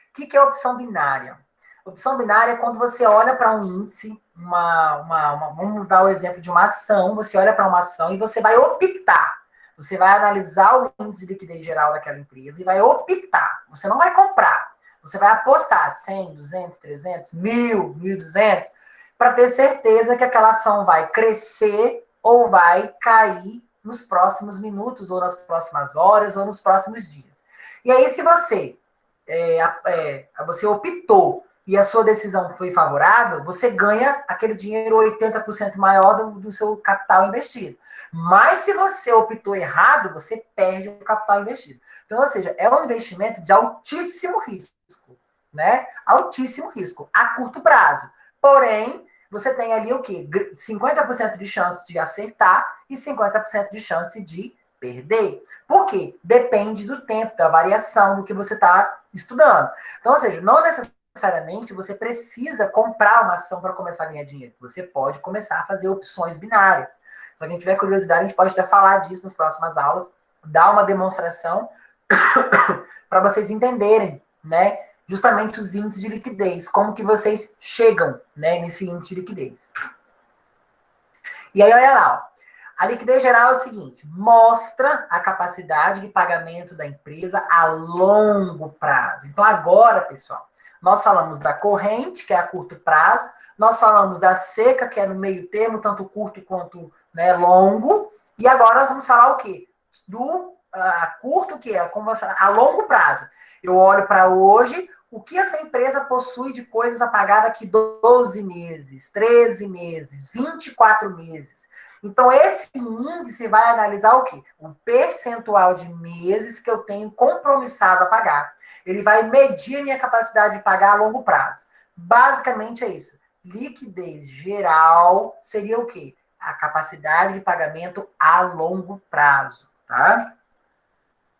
O que é opção binária? Opção binária é quando você olha para um índice, vamos dar o exemplo de uma ação, você olha para uma ação e você vai optar. Você vai analisar o índice de liquidez geral daquela empresa e vai optar. Você não vai comprar. Você vai apostar 100, 200, 300, 1.000, 1.200, para ter certeza que aquela ação vai crescer ou vai cair nos próximos minutos, ou nas próximas horas, ou nos próximos dias. E aí, se você você optou e a sua decisão foi favorável, você ganha aquele dinheiro 80% maior do seu capital investido. Mas se você optou errado, você perde o capital investido. Então, ou seja, é um investimento de altíssimo risco, né? Altíssimo risco, a curto prazo. Porém, você tem ali o quê? 50% de chance de acertar e 50% de chance de perder. Por quê? Depende do tempo, da variação, do que você está estudando. Então, ou seja, não necessariamente você precisa comprar uma ação para começar a ganhar dinheiro. Você pode começar a fazer opções binárias. Se alguém tiver curiosidade, a gente pode até falar disso nas próximas aulas, dar uma demonstração para vocês entenderem, né, justamente os índices de liquidez, como que vocês chegam, né, nesse índice de liquidez. E aí, olha lá, ó. A liquidez geral é o seguinte, mostra a capacidade de pagamento da empresa a longo prazo. Então, agora, pessoal, nós falamos da corrente, que é a curto prazo, nós falamos da seca, que é no meio termo, tanto curto quanto, né, longo, e agora nós vamos falar o quê? Do curto, que é a longo prazo. Eu olho para hoje, o que essa empresa possui de coisas a pagar daqui 12 meses, 13 meses, 24 meses. Então, esse índice vai analisar o quê? O percentual de meses que eu tenho compromissado a pagar. Ele vai medir a minha capacidade de pagar a longo prazo. Basicamente é isso. Liquidez geral seria o quê? A capacidade de pagamento a longo prazo, tá?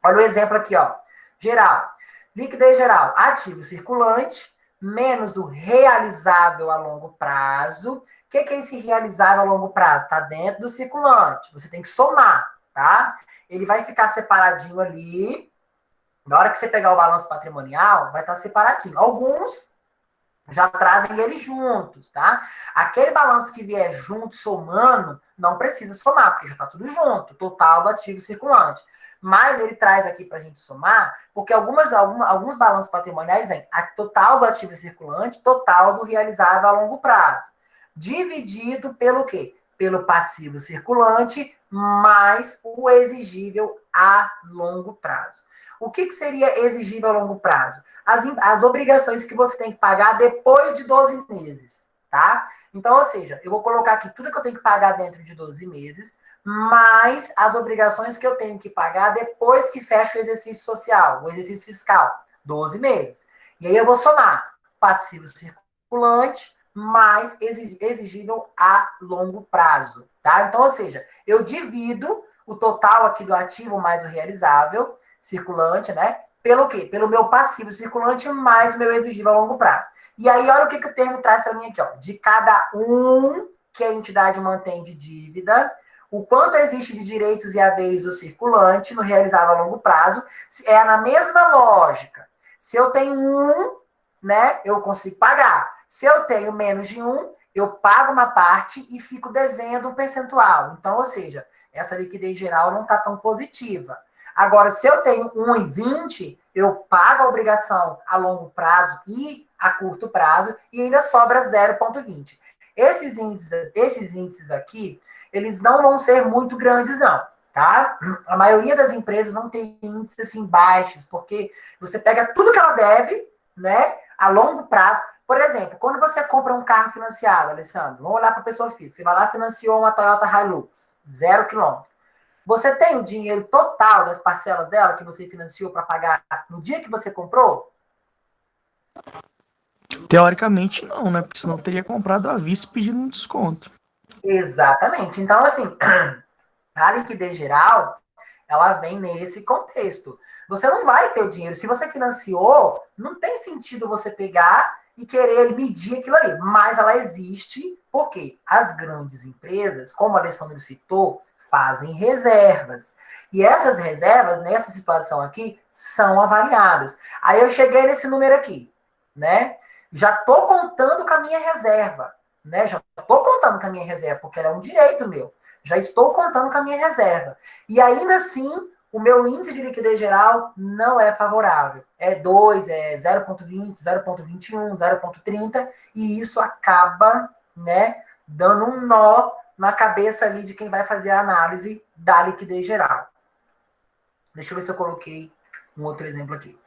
Olha o exemplo aqui, ó. Geral. Liquidez geral. Ativo circulante menos o realizável a longo prazo. O que é esse realizável a longo prazo? Está dentro do circulante. Você tem que somar, tá? Ele vai ficar separadinho ali. Na hora que você pegar o balanço patrimonial, vai estar separadinho. Alguns já trazem eles juntos, tá? Aquele balanço que vier junto, somando, não precisa somar, porque já está tudo junto. Total do ativo circulante. Mas ele traz aqui para a gente somar, porque alguns balanços patrimoniais vêm a total do ativo circulante, total do realizável a longo prazo. Dividido pelo quê? Pelo passivo circulante, mais o exigível a longo prazo. O que seria exigível a longo prazo? As obrigações que você tem que pagar depois de 12 meses, tá? Então, ou seja, eu vou colocar aqui tudo que eu tenho que pagar dentro de 12 meses, mais as obrigações que eu tenho que pagar depois que fecha o exercício social, o exercício fiscal, 12 meses. E aí eu vou somar passivo circulante mais exigível a longo prazo, tá? Então, ou seja, eu divido o total aqui do ativo mais o realizável circulante, né, Pelo quê? Pelo meu passivo circulante mais o meu exigível a longo prazo. E aí, olha o que o termo traz para mim aqui, ó. De cada que a entidade mantém de dívida, o quanto existe de direitos e haveres do circulante no realizável a longo prazo, é na mesma lógica. Se eu tenho né, eu consigo pagar. Se eu tenho menos de eu pago uma parte e fico devendo um percentual. Então, ou seja, essa liquidez geral não está tão positiva. Agora, se eu tenho 1,20, eu pago a obrigação a longo prazo e a curto prazo e ainda sobra 0,20. Esses índices aqui, eles não vão ser muito grandes, não, tá? A maioria das empresas não tem índices assim baixos, porque você pega tudo que ela deve, né, a longo prazo. Por exemplo, quando você compra um carro financiado, Alessandro, vamos olhar para a pessoa física, você vai lá e financiou uma Toyota Hilux, 0 quilômetro. Você tem o dinheiro total das parcelas dela que você financiou para pagar no dia que você comprou? Teoricamente não, né? Porque senão teria comprado à vista pedindo um desconto. Exatamente. Então, assim, a liquidez geral, ela vem nesse contexto. Você não vai ter o dinheiro. Se você financiou, não tem sentido você pegar e querer medir aquilo ali. Mas ela existe porque as grandes empresas, como a Alessandro citou, fazem reservas. E essas reservas, nessa situação aqui, são avaliadas. Aí eu cheguei nesse número aqui, né? Já estou contando com a minha reserva, né? Já estou contando com a minha reserva, porque ela é um direito meu. Já estou contando com a minha reserva. E ainda assim, o meu índice de liquidez geral não é favorável. É 2, é 0,20, 0,21, 0,30, e isso acaba, né, dando um nó na cabeça ali de quem vai fazer a análise da liquidez geral. Deixa eu ver se eu coloquei um outro exemplo aqui.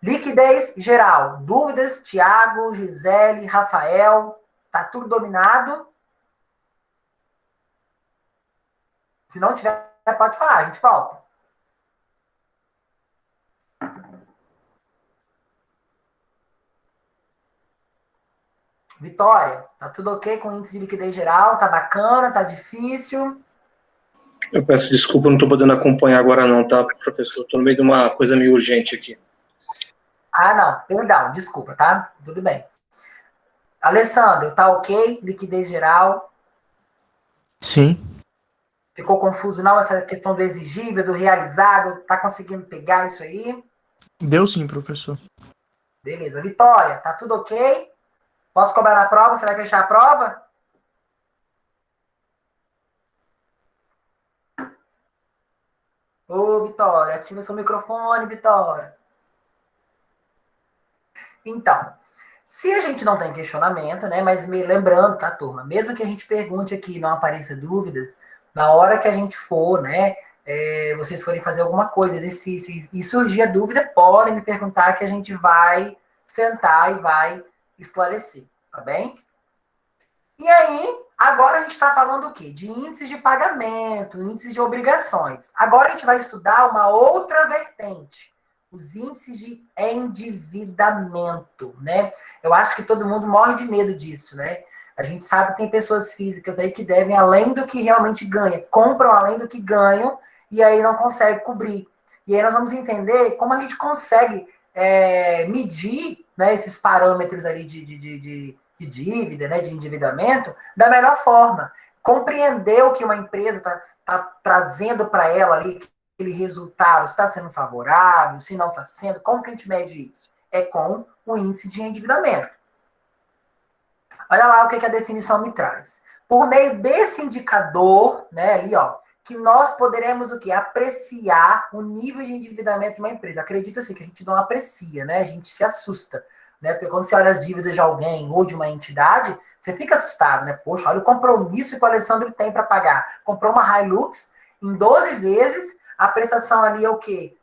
Liquidez geral. Dúvidas? Tiago, Gisele, Rafael. Tá tudo dominado? Se não tiver, pode falar, a gente volta. Vitória, tá tudo ok com o índice de liquidez geral? Tá bacana? Tá difícil? Eu peço desculpa, não estou podendo acompanhar agora não, tá, professor? Estou no meio de uma coisa meio urgente aqui. Ah, não. Perdão, desculpa, tá? Tudo bem. Alessandro, tá ok? Liquidez geral? Sim. Ficou confuso não essa questão do exigível, do realizável? Tá conseguindo pegar isso aí? Deu sim, professor. Beleza. Vitória, tá tudo ok? Posso cobrar na prova? Você vai fechar a prova? Ô, Vitória, ativa seu microfone, Vitória. Então, se a gente não tem questionamento, né, mas me lembrando, tá, turma, mesmo que a gente pergunte aqui e não apareça dúvidas, na hora que a gente for, né, vocês forem fazer alguma coisa, exercício, e surgir a dúvida, podem me perguntar que a gente vai sentar e vai esclarecer, tá bem? E aí, agora a gente está falando o quê? De índices de pagamento, índices de obrigações. Agora a gente vai estudar uma outra vertente, os índices de endividamento, né? Eu acho que todo mundo morre de medo disso, né? A gente sabe que tem pessoas físicas aí que devem além do que realmente ganham, compram além do que ganham e aí não conseguem cobrir. E aí nós vamos entender como a gente consegue medir, né, esses parâmetros ali de dívida, né, de endividamento, da melhor forma. Compreender o que uma empresa está trazendo para ela ali, aquele resultado, se está sendo favorável, se não está sendo, como que a gente mede isso? É com o índice de endividamento. Olha lá o que a definição me traz. Por meio desse indicador, né, ali, ó, que nós poderemos o quê? Apreciar o nível de endividamento de uma empresa. Acredito assim, que a gente não aprecia, né? A gente se assusta. Né? Porque quando você olha as dívidas de alguém ou de uma entidade, você fica assustado, né? Poxa, olha o compromisso que o Alessandro tem para pagar. Comprou uma Hilux em 12 vezes, a prestação ali é o quê?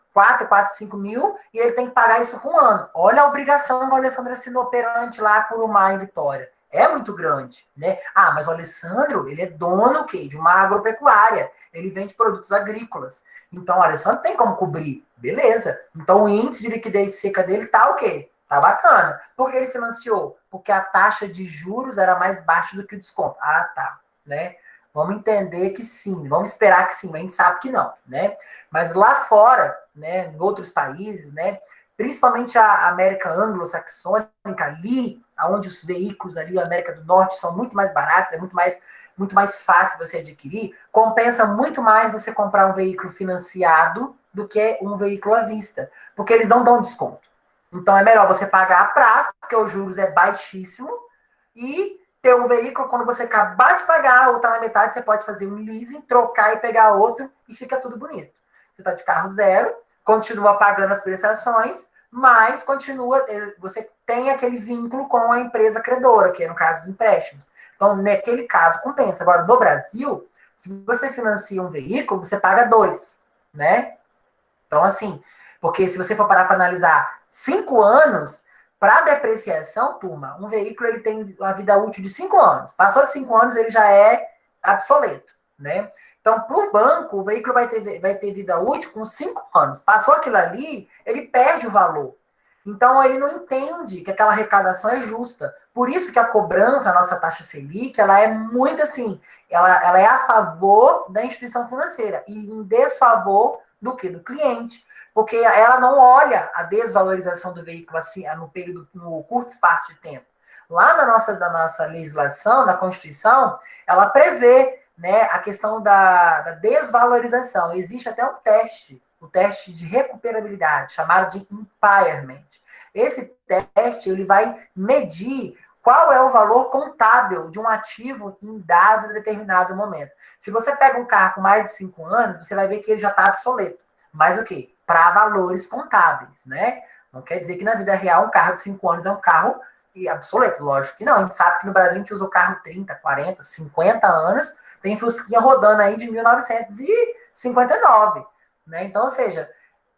5 mil, e ele tem que pagar isso por um ano. Olha a obrigação que o Alessandro assinou perante lá com o Mar em Vitória. É muito grande, né? Ah, mas o Alessandro, ele é dono o quê? De uma agropecuária. Ele vende produtos agrícolas. Então, o Alessandro tem como cobrir. Beleza. Então, o índice de liquidez seca dele tá o quê? Tá bacana. Por que ele financiou? Porque a taxa de juros era mais baixa do que o desconto. Ah, tá. Né? Vamos entender que sim, vamos esperar que sim, mas a gente sabe que não, né? Mas lá fora, né, em outros países, né, principalmente a América anglo-saxônica, ali, onde os veículos ali, a América do Norte, são muito mais baratos, é muito mais fácil você adquirir, compensa muito mais você comprar um veículo financiado do que um veículo à vista, porque eles não dão desconto. Então é melhor você pagar a prazo, porque os juros é baixíssimo, e ter um veículo, quando você acabar de pagar ou está na metade, você pode fazer um leasing, trocar e pegar outro e fica tudo bonito. Você está de carro zero, continua pagando as prestações, mas continua, você tem aquele vínculo com a empresa credora, que é no caso dos empréstimos. Então, naquele caso, compensa. Agora, no Brasil, se você financia um veículo, você paga 2, né? Então, assim, porque se você for parar para analisar 5 anos, para depreciação, turma, um veículo ele tem uma vida útil de 5 anos. Passou de 5 anos, ele já é obsoleto, né? Então, para o banco, o veículo vai ter vida útil com 5 anos. Passou aquilo ali, ele perde o valor. Então, ele não entende que aquela arrecadação é justa. Por isso que a cobrança, a nossa taxa Selic, ela é muito assim, ela é a favor da instituição financeira e em desfavor do que? Do cliente. Porque ela não olha a desvalorização do veículo assim, no curto espaço de tempo. Lá da nossa legislação, na Constituição, ela prevê, né, a questão da desvalorização. Existe até um teste, o teste de recuperabilidade, chamado de impairment. Esse teste ele vai medir qual é o valor contábil de um ativo em dado determinado momento. Se você pega um carro com mais de 5 anos, você vai ver que ele já está obsoleto. Mas o quê? Para valores contábeis, né? Não quer dizer que na vida real um carro de 5 anos é um carro obsoleto, lógico que não. A gente sabe que no Brasil a gente usa o carro 30, 40, 50 anos, tem Fusquinha rodando aí de 1959, né? Então, ou seja,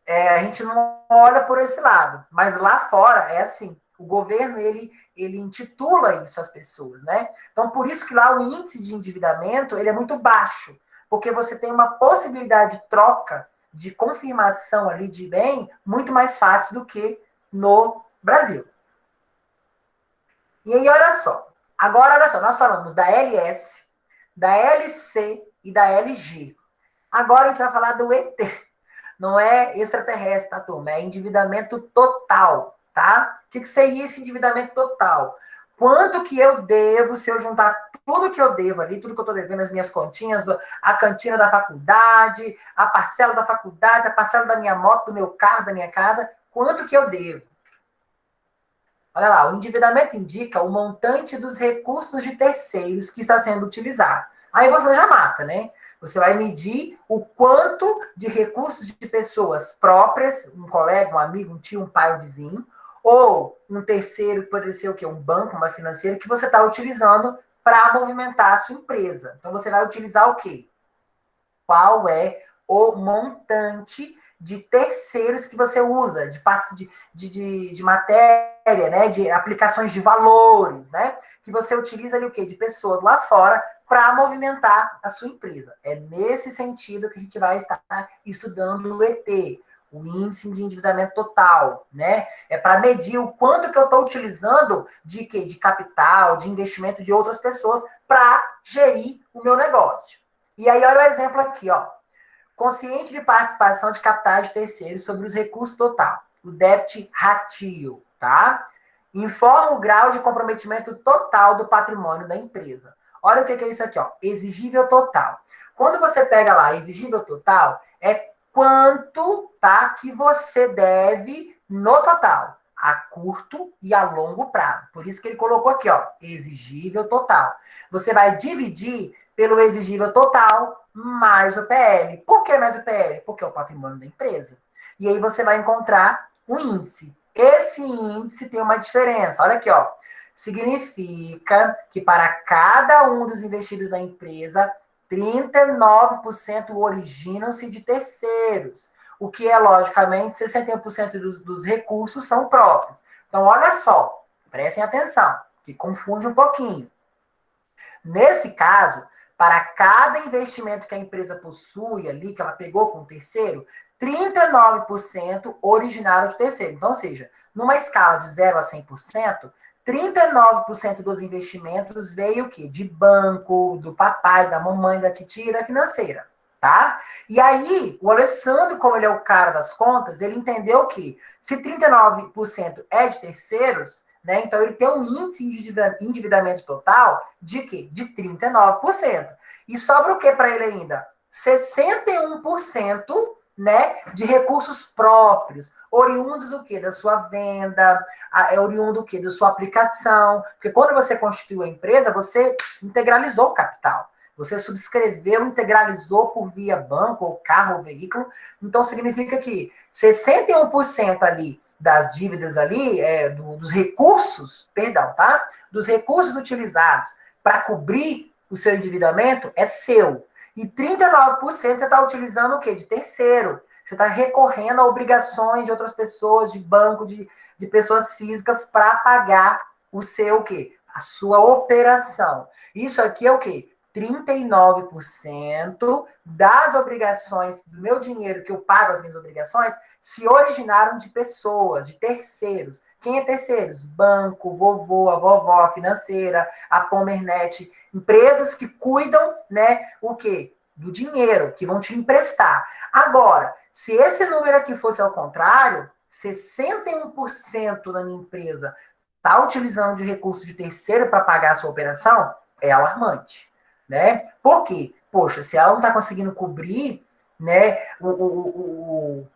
a gente não olha por esse lado, mas lá fora é assim, o governo ele intitula isso às pessoas, né? Então, por isso que lá o índice de endividamento ele é muito baixo, porque você tem uma possibilidade de troca, de confirmação ali de bem, muito mais fácil do que no Brasil. E aí, olha só. Agora, olha só, nós falamos da LS, da LC e da LG. Agora a gente vai falar do ET. Não é extraterrestre, tá, turma? É endividamento total, tá? O que seria esse endividamento total? Quanto que eu devo se eu juntar tudo que eu devo ali, tudo que eu estou devendo, as minhas continhas, a cantina da faculdade, a parcela da faculdade, a parcela da minha moto, do meu carro, da minha casa, quanto que eu devo? Olha lá, o endividamento indica o montante dos recursos de terceiros que está sendo utilizado. Aí você já mata, né? Você vai medir o quanto de recursos de pessoas próprias, um colega, um amigo, um tio, um pai, um vizinho, ou um terceiro, que pode ser o quê? Um banco, uma financeira, que você está utilizando para movimentar a sua empresa. Então, você vai utilizar o quê? Qual é o montante de terceiros que você usa, de matéria, né? De aplicações de valores, né? Que você utiliza ali o quê? De pessoas lá fora para movimentar a sua empresa. É nesse sentido que a gente vai estar estudando o ET, o índice de endividamento total, né? É para medir o quanto que eu estou utilizando de quê? De capital, de investimento de outras pessoas para gerir o meu negócio. E aí, olha o exemplo aqui, ó. Consciente de participação de capitais de terceiros sobre os recursos total, o debt ratio, tá? Informa o grau de comprometimento total do patrimônio da empresa. Olha o que é isso aqui, ó. Exigível total. Quando você pega lá exigível total, é quanto, tá, que você deve no total, a curto e a longo prazo. Por isso que ele colocou aqui, ó, exigível total. Você vai dividir pelo exigível total mais o PL. Por que mais o PL? Porque é o patrimônio da empresa. E aí você vai encontrar um índice. Esse índice tem uma diferença. Olha aqui, ó. Significa que para cada um dos investidos da empresa, 39% originam-se de terceiros, o que é, logicamente, 61% dos recursos são próprios. Então, olha só, prestem atenção, que confunde um pouquinho. Nesse caso, para cada investimento que a empresa possui ali, que ela pegou com o terceiro, 39% originaram de terceiro. Então, ou seja, numa escala de 0 a 100%, 39% dos investimentos veio o quê? De banco, do papai, da mamãe, da titia, da financeira, tá? E aí, o Alessandro, como ele é o cara das contas, ele entendeu que se 39% é de terceiros, né, então ele tem um índice de endividamento total de quê? De 39%. E sobra o que para ele ainda? 61%, né, de recursos próprios, oriundos o quê? Da sua venda, oriundo o quê? Da sua aplicação. Porque quando você constituiu a empresa, você integralizou o capital. Você subscreveu, integralizou por via banco, ou carro, ou veículo. Então, significa que 61% ali das dívidas ali, dos recursos, perdão, tá? Dos recursos utilizados para cobrir o seu endividamento é seu. E 39% você está utilizando o quê? De terceiro. Você está recorrendo a obrigações de outras pessoas, de banco, de pessoas físicas, para pagar o seu o quê? A sua operação. Isso aqui é o quê? 39% das obrigações, do meu dinheiro que eu pago as minhas obrigações, se originaram de pessoas, de terceiros. Quem é terceiros? Banco, vovô, a vovó, a financeira, a Pomernet, empresas que cuidam, né, o quê? Do dinheiro, que vão te emprestar. Agora, se esse número aqui fosse ao contrário, 61% da minha empresa está utilizando de recurso de terceiro para pagar a sua operação, é alarmante, né? Por quê? Poxa, se ela não está conseguindo cobrir, né, o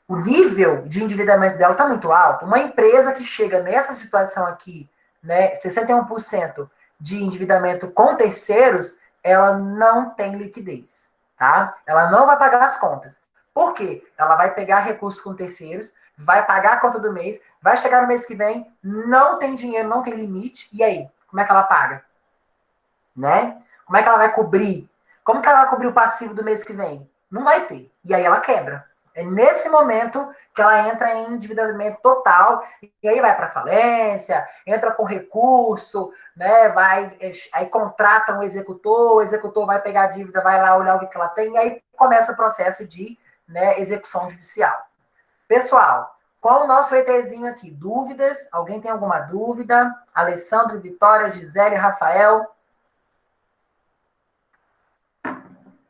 nível de endividamento dela está muito alto. Uma empresa que chega nessa situação aqui, né, 61% de endividamento com terceiros, ela não tem liquidez, tá? Ela não vai pagar as contas. Por quê? Ela vai pegar recursos com terceiros, vai pagar a conta do mês, vai chegar no mês que vem, não tem dinheiro, não tem limite, e aí? Como é que ela paga? Né? Como é que ela vai cobrir? Como que ela vai cobrir o passivo do mês que vem? Não vai ter. E aí ela quebra. É nesse momento que ela entra em endividamento total, e aí vai para falência, entra com recurso, né? Aí contrata um executor, o executor vai pegar a dívida, vai lá olhar o que ela tem, e aí começa o processo de, né, execução judicial. Pessoal, qual o nosso ETzinho aqui? Dúvidas? Alguém tem alguma dúvida? Alessandro, Vitória, Gisele, Rafael?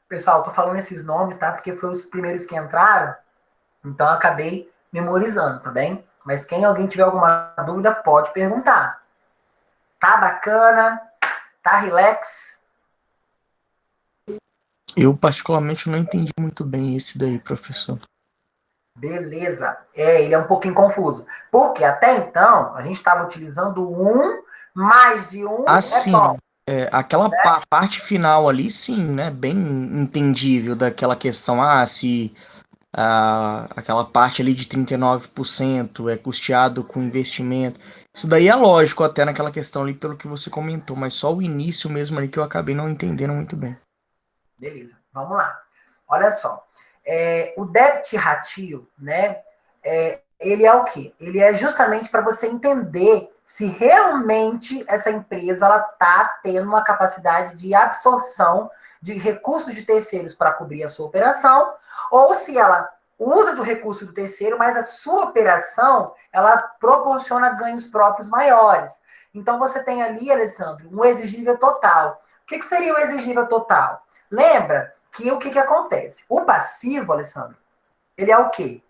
Pessoal, tô falando esses nomes, tá? Porque foram os primeiros que entraram, então eu acabei memorizando, tá bem? Mas alguém tiver alguma dúvida, pode perguntar. Tá bacana? Tá relax? Eu, particularmente, não entendi muito bem esse daí, professor. Beleza. Ele é um pouquinho confuso. Porque até então, a gente estava utilizando mais de é bom. Aquela parte final ali, sim, né? Bem entendível daquela questão, se aquela parte ali de 39% é custeado com investimento. Isso daí é lógico até naquela questão ali, pelo que você comentou, mas só o início mesmo ali que eu acabei não entendendo muito bem. Beleza, vamos lá. Olha só. O déficit ratio, né? Ele é o quê? Ele é justamente para você entender se realmente essa empresa está tendo uma capacidade de absorção de recursos de terceiros para cobrir a sua operação, ou se ela usa do recurso do terceiro, mas a sua operação ela proporciona ganhos próprios maiores. Então você tem ali, Alessandro, um exigível total. O que seria o exigível total? Lembra que o que acontece? O passivo, Alessandro, ele é o quê?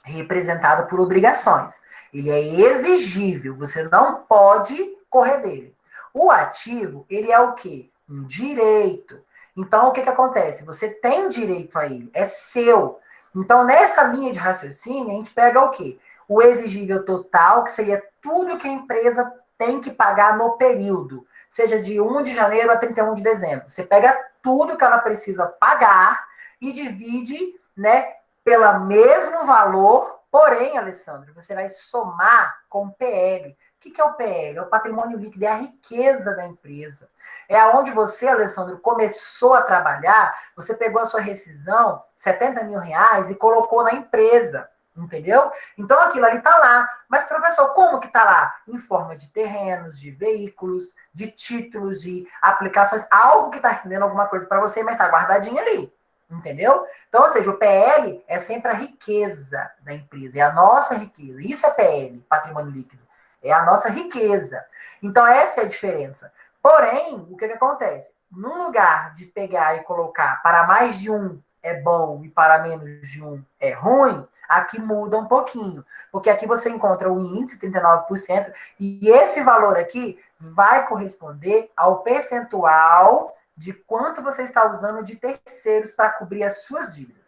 Representado por obrigações. Ele é exigível, você não pode correr dele. O ativo, ele é o quê? Um direito. Então, o que acontece? Você tem direito a ele, é seu. Então, nessa linha de raciocínio, a gente pega o quê? O exigível total, que seria tudo que a empresa tem que pagar no período, seja de 1 de janeiro a 31 de dezembro. Você pega tudo que ela precisa pagar e divide, né, pelo mesmo valor, porém, Alessandro, você vai somar com o PL. O que é o PL? É o patrimônio líquido, é a riqueza da empresa. É aonde você, Alessandro, começou a trabalhar, você pegou a sua rescisão, 70 mil reais, e colocou na empresa, entendeu? Então aquilo ali está lá. Mas, professor, como que está lá? Em forma de terrenos, de veículos, de títulos, de aplicações, algo que está rendendo alguma coisa para você, mas está guardadinho ali. Entendeu? Então, ou seja, o PL é sempre a riqueza da empresa, é a nossa riqueza. Isso é PL, patrimônio líquido. é a nossa riqueza. Então, essa é a diferença. Porém, o que acontece? No lugar de pegar e colocar para mais de um é bom e para menos de um é ruim, aqui muda um pouquinho. Porque aqui você encontra o índice, 39%, e esse valor aqui vai corresponder ao percentual de quanto você está usando de terceiros para cobrir as suas dívidas.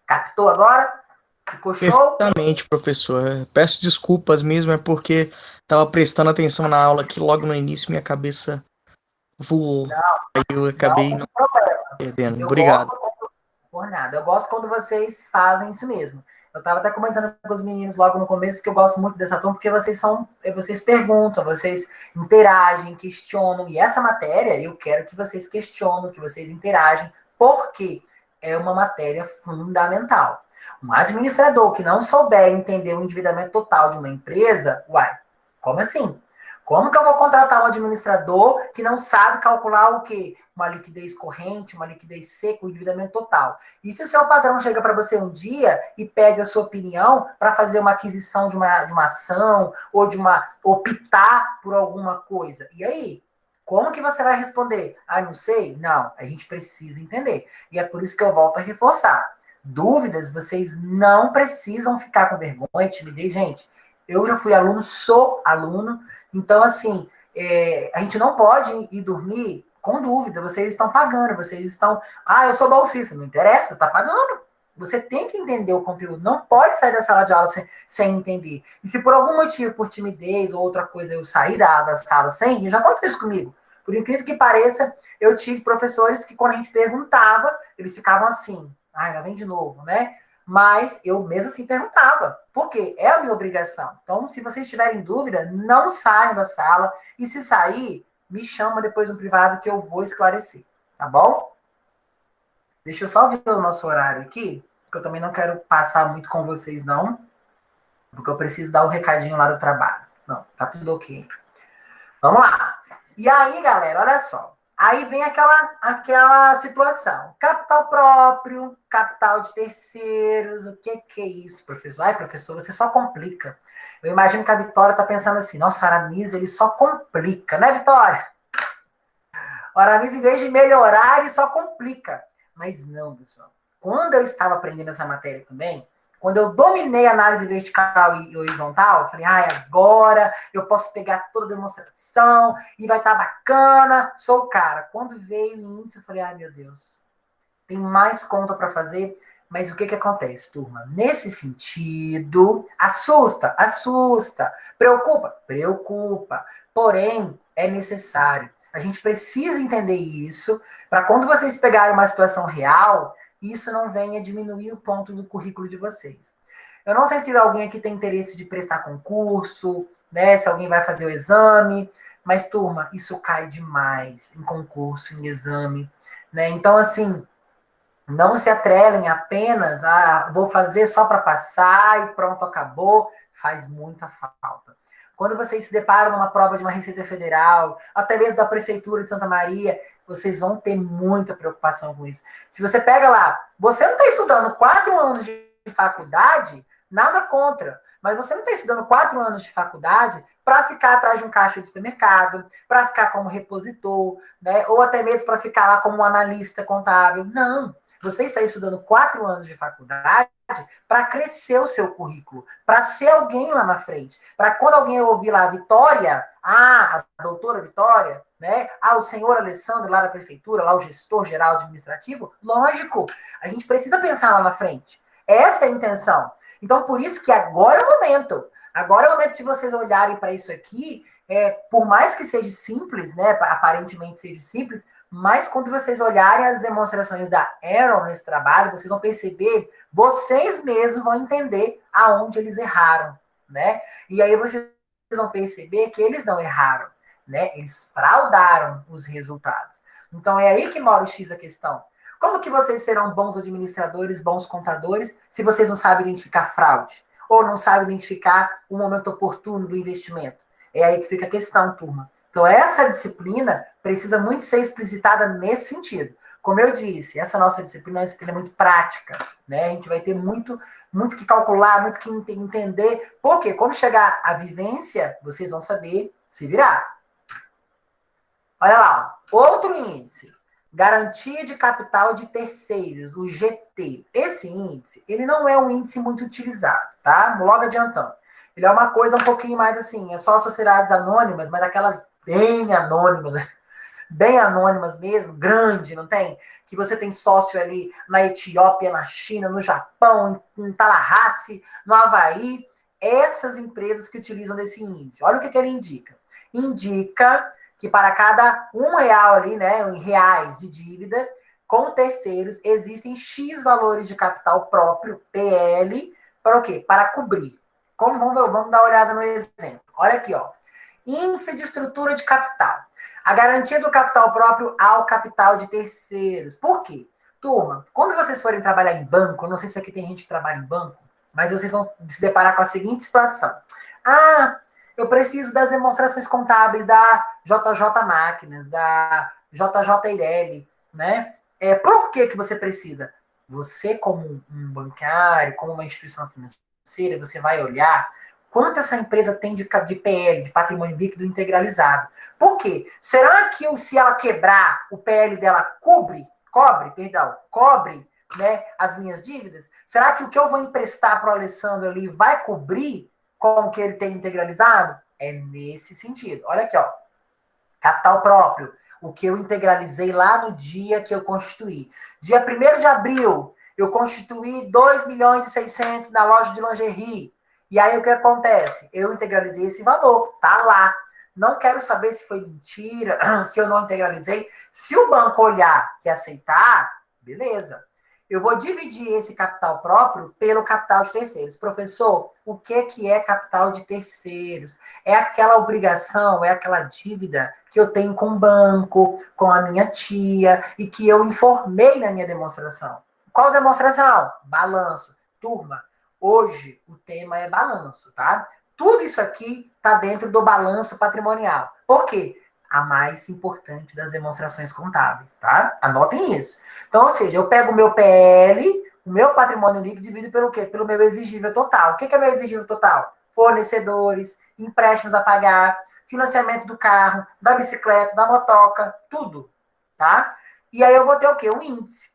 Captou agora? Ficou show? Perfeitamente, professor. Peço desculpas mesmo, é porque estava prestando atenção na aula que logo no início minha cabeça voou. Aí eu acabei não perdendo. Obrigado. Por nada. Eu gosto quando vocês fazem isso mesmo. Eu estava até comentando com os meninos logo no começo que eu gosto muito dessa turma, porque vocês perguntam, vocês interagem, questionam. E essa matéria, eu quero que vocês questionem, que vocês interagem, porque é uma matéria fundamental. Um administrador que não souber entender o endividamento total de uma empresa, uai, como assim? Como que eu vou contratar um administrador que não sabe calcular o quê? Uma liquidez corrente, uma liquidez seca, o endividamento total. E se o seu patrão chega para você um dia e pede a sua opinião para fazer uma aquisição de uma ação ou optar por alguma coisa? E aí? Como que você vai responder? Ah, não sei? Não, a gente precisa entender. E é por isso que eu volto a reforçar. Dúvidas, vocês não precisam ficar com vergonha, timidez. Gente, eu já fui aluno, sou aluno, então, assim, a gente não pode ir dormir com dúvida. Vocês estão pagando, vocês estão... Ah, eu sou bolsista, não interessa, está pagando. Você tem que entender o conteúdo, não pode sair da sala de aula sem entender. E se por algum motivo, por timidez ou outra coisa, eu sair da sala sem, já aconteceu isso comigo. Por incrível que pareça, eu tive professores que, quando a gente perguntava, eles ficavam assim, ai, lá vem de novo, né? Mas eu mesmo assim perguntava, porque é a minha obrigação. Então, se vocês tiverem dúvida, não saiam da sala, e se sair, me chama depois no privado que eu vou esclarecer, tá bom? Deixa eu só ver o nosso horário aqui, porque eu também não quero passar muito com vocês, não, porque eu preciso dar o recadinho lá do trabalho. Não, tá tudo ok. Vamos lá. E aí, galera, olha só. Aí vem aquela situação. Capital próprio, capital de terceiros, o que é isso, professor? Ai, professor, você só complica. Eu imagino que a Vitória está pensando assim, nossa, Aramis, ele só complica, né, Vitória? O Aramis, em vez de melhorar, ele só complica. Mas não, pessoal. Quando eu estava aprendendo essa matéria também, quando eu dominei a análise vertical e horizontal, eu falei, agora eu posso pegar toda a demonstração e vai estar bacana, sou o cara. Quando veio o índice, eu falei, meu Deus, tem mais conta para fazer, mas o que acontece, turma? Nesse sentido, assusta, preocupa, porém, é necessário. A gente precisa entender isso, para quando vocês pegarem uma situação real, isso não venha diminuir o ponto do currículo de vocês. Eu não sei se alguém aqui tem interesse de prestar concurso, né? Se alguém vai fazer o exame, mas, turma, isso cai demais em concurso, em exame, né? Então, assim, não se atrelem apenas a vou fazer só para passar e pronto, acabou. Faz muita falta. Quando vocês se deparam numa prova de uma Receita Federal, até mesmo da Prefeitura de Santa Maria, vocês vão ter muita preocupação com isso. Se você pega lá, você não está estudando 4 anos de faculdade, nada contra, mas você não está estudando 4 anos de faculdade para ficar atrás de um caixa de supermercado, para ficar como repositor, né? Ou até mesmo para ficar lá como um analista contábil. Não. Você está estudando 4 anos de faculdade para crescer o seu currículo, para ser alguém lá na frente. Para quando alguém ouvir lá a Vitória, a doutora Vitória, né? O senhor Alessandro lá da prefeitura, lá o gestor geral administrativo, lógico, a gente precisa pensar lá na frente. Essa é a intenção. Então, por isso que agora é o momento. Agora é o momento de vocês olharem para isso aqui, por mais que seja simples, né? Aparentemente seja simples, mas quando vocês olharem as demonstrações da Aaron nesse trabalho, vocês vão perceber, vocês mesmos vão entender aonde eles erraram, né? E aí vocês vão perceber que eles não erraram, né? Eles fraudaram os resultados. Então é aí que mora o X da questão. Como que vocês serão bons administradores, bons contadores, se vocês não sabem identificar fraude? Ou não sabem identificar o momento oportuno do investimento? É aí que fica a questão, turma. Então, essa disciplina precisa muito ser explicitada nesse sentido. como eu disse, essa nossa disciplina é uma disciplina muito prática, né? A gente vai ter muito que calcular, muito que entender, porque quando chegar a vivência, vocês vão saber se virar. Olha lá, outro índice, garantia de capital de terceiros, o GT. Esse índice, ele não é um índice muito utilizado, tá? Logo adiantando. Ele é uma coisa um pouquinho mais assim, é só sociedades anônimas, mas aquelas bem anônimas mesmo, grande, não tem? Que você tem sócio ali na Etiópia, na China, no Japão, em Tallahassee, no Havaí. Essas empresas que utilizam desse índice. Olha o que ele indica. Indica que para cada R$ ali, né, em reais de dívida, com terceiros, existem X valores de capital próprio, PL, para o quê? Para cobrir. Vamos dar uma olhada no exemplo. Olha aqui, ó. Índice de estrutura de capital. A garantia do capital próprio ao capital de terceiros. Por quê? Turma, quando vocês forem trabalhar em banco, eu não sei se aqui tem gente que trabalha em banco, mas vocês vão se deparar com a seguinte situação. Ah, eu preciso das demonstrações contábeis da JJ Máquinas, da JJ Eireli, né? Por que você precisa? Você, como um bancário, como uma instituição financeira, você vai olhar quanto essa empresa tem de PL, de patrimônio líquido integralizado. Por quê? Será que se ela quebrar, o PL dela cobre, né, as minhas dívidas? Será que o que eu vou emprestar para o Alessandro ali vai cobrir como que ele tem integralizado? É nesse sentido. Olha aqui, ó. Capital próprio. O que eu integralizei lá no dia que eu constituí. Dia 1º de abril, eu constituí 2.600.000 na loja de lingerie. E aí o que acontece? Eu integralizei esse valor, tá lá. Não quero saber se foi mentira, se eu não integralizei. Se o banco olhar e aceitar, beleza. Eu vou dividir esse capital próprio pelo capital de terceiros. Professor, o que é capital de terceiros? É aquela obrigação, é aquela dívida que eu tenho com o banco, com a minha tia, e que eu informei na minha demonstração. Qual demonstração? Balanço. Turma, hoje o tema é balanço, tá? Tudo isso aqui está dentro do balanço patrimonial. Por quê? A mais importante das demonstrações contábeis, tá? Anotem isso. Então, ou seja, eu pego o meu PL, o meu patrimônio líquido, divido pelo quê? Pelo meu exigível total. O que é meu exigível total? Fornecedores, empréstimos a pagar, financiamento do carro, da bicicleta, da motoca, tudo, tá? E aí eu vou ter o quê? O índice.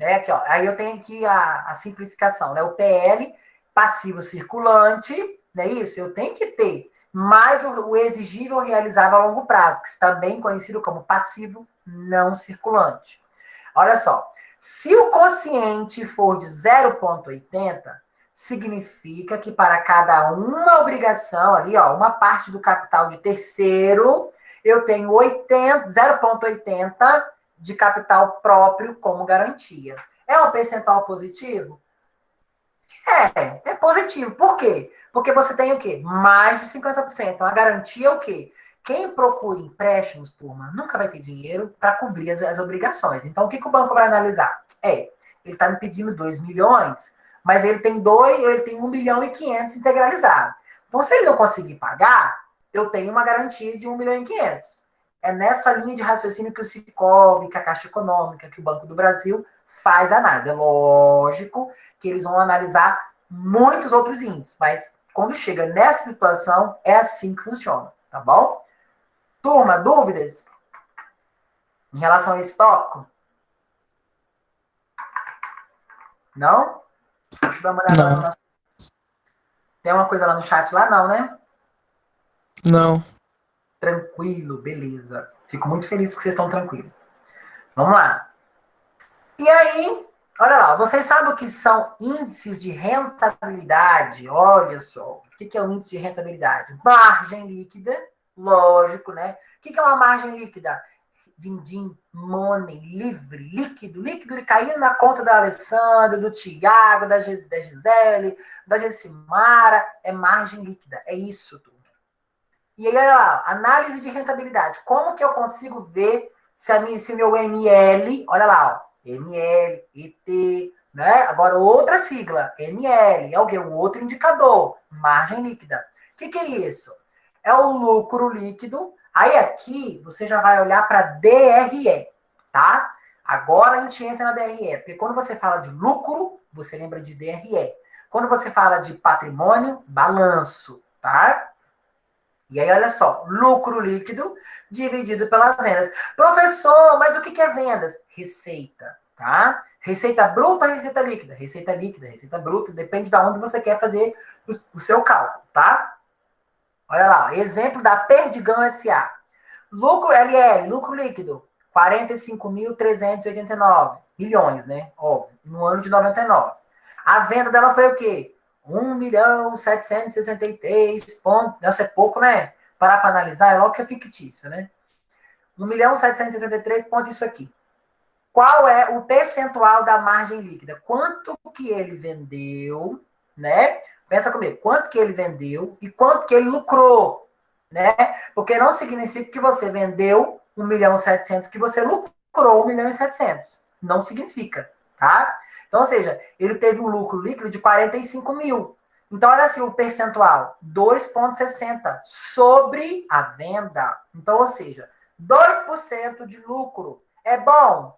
Né? Aqui, ó. Aí eu tenho aqui a simplificação, né? O PL, passivo circulante, não é isso? Eu tenho que ter mais o exigível realizável a longo prazo, que também conhecido como passivo não circulante. Olha só, se o quociente for de 0,80, significa que para cada uma obrigação ali, ó, uma parte do capital de terceiro, eu tenho 0,80 de capital próprio como garantia. É um percentual positivo? É positivo. Por quê? Porque você tem o quê? Mais de 50%. Então, a garantia é o quê? Quem procura empréstimos, turma, nunca vai ter dinheiro para cobrir as obrigações. Então, o que o banco vai analisar? Ele está me pedindo 2 milhões, mas ele tem 1 milhão e 500 integralizado. Então, se ele não conseguir pagar, eu tenho uma garantia de 1 milhão e 500. É nessa linha de raciocínio que o Cicobi, que a Caixa Econômica, que o Banco do Brasil faz análise. É lógico que eles vão analisar muitos outros índices, mas quando chega nessa situação, é assim que funciona, tá bom? Turma, dúvidas em relação a esse tópico? Não? Deixa eu dar uma olhada lá no nosso... Tem uma coisa lá no chat lá, não, né? Não. Tranquilo, beleza. Fico muito feliz que vocês estão tranquilos. Vamos lá. E aí, olha lá, vocês sabem o que são índices de rentabilidade? Olha só, o que é o índice de rentabilidade? Margem líquida, lógico, né? O que é uma margem líquida? Din-din, money, livre, líquido caindo na conta da Alessandra, do Tiago, da Gisele, da Gessimara, é margem líquida, é isso tudo. E aí, olha lá, análise de rentabilidade. Como que eu consigo ver se o meu ML, olha lá, ó, ML, ET, né? Agora outra sigla, ML, é o quê? Um outro indicador, margem líquida. O que é isso? É o lucro líquido. Aí aqui você já vai olhar para DRE, tá? Agora a gente entra na DRE, porque quando você fala de lucro, você lembra de DRE. Quando você fala de patrimônio, balanço, tá? E aí, olha só, lucro líquido dividido pelas vendas. Professor, mas o que é vendas? Receita, tá? Receita bruta, receita líquida. Receita líquida, receita bruta, depende de onde você quer fazer o seu cálculo, tá? Olha lá, exemplo da Perdigão SA. Lucro LL, lucro líquido, 45.389 milhões, né? Óbvio, no ano de 99. A venda dela foi o quê? 1.763 pontos. Nossa, é pouco, né? Parar para analisar, é logo que é fictício, né? 1.763 pontos, isso aqui. Qual é o percentual da margem líquida? Quanto que ele vendeu, né? Pensa comigo, quanto que ele vendeu e quanto que ele lucrou, né? Porque não significa que você vendeu 1.700.000, que você lucrou 1.700.000. Não significa, tá? Então, ou seja, ele teve um lucro líquido de 45 mil. Então, olha assim, o percentual, 2,60 sobre a venda. Então, ou seja, 2% de lucro. É bom?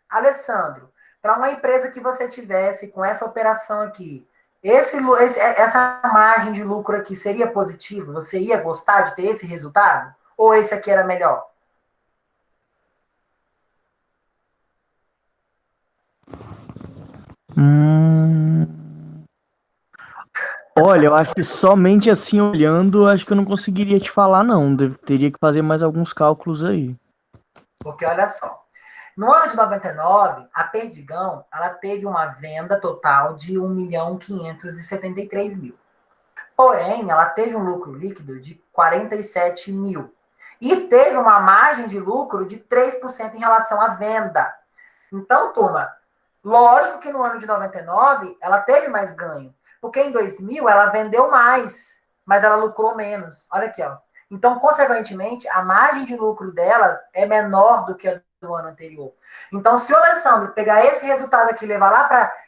Alessandro, para uma empresa que você tivesse com essa operação aqui, essa margem de lucro aqui seria positiva? Você ia gostar de ter esse resultado? Ou esse aqui era melhor? Olha, eu acho que somente assim olhando, acho que eu não conseguiria te falar, não. Teria que fazer mais alguns cálculos aí. Porque olha só, no ano de 99, a Perdigão ela teve uma venda total de 1.573.000. Porém, ela teve um lucro líquido de 47 mil. E teve uma margem de lucro de 3% em relação à venda. Então, turma, lógico que no ano de 99 ela teve mais ganho. Porque em 2000 ela vendeu mais, mas ela lucrou menos. Olha aqui, ó. Então, consequentemente, a margem de lucro dela é menor do que a do ano anterior. Então, se o Alessandro pegar esse resultado aqui e levar lá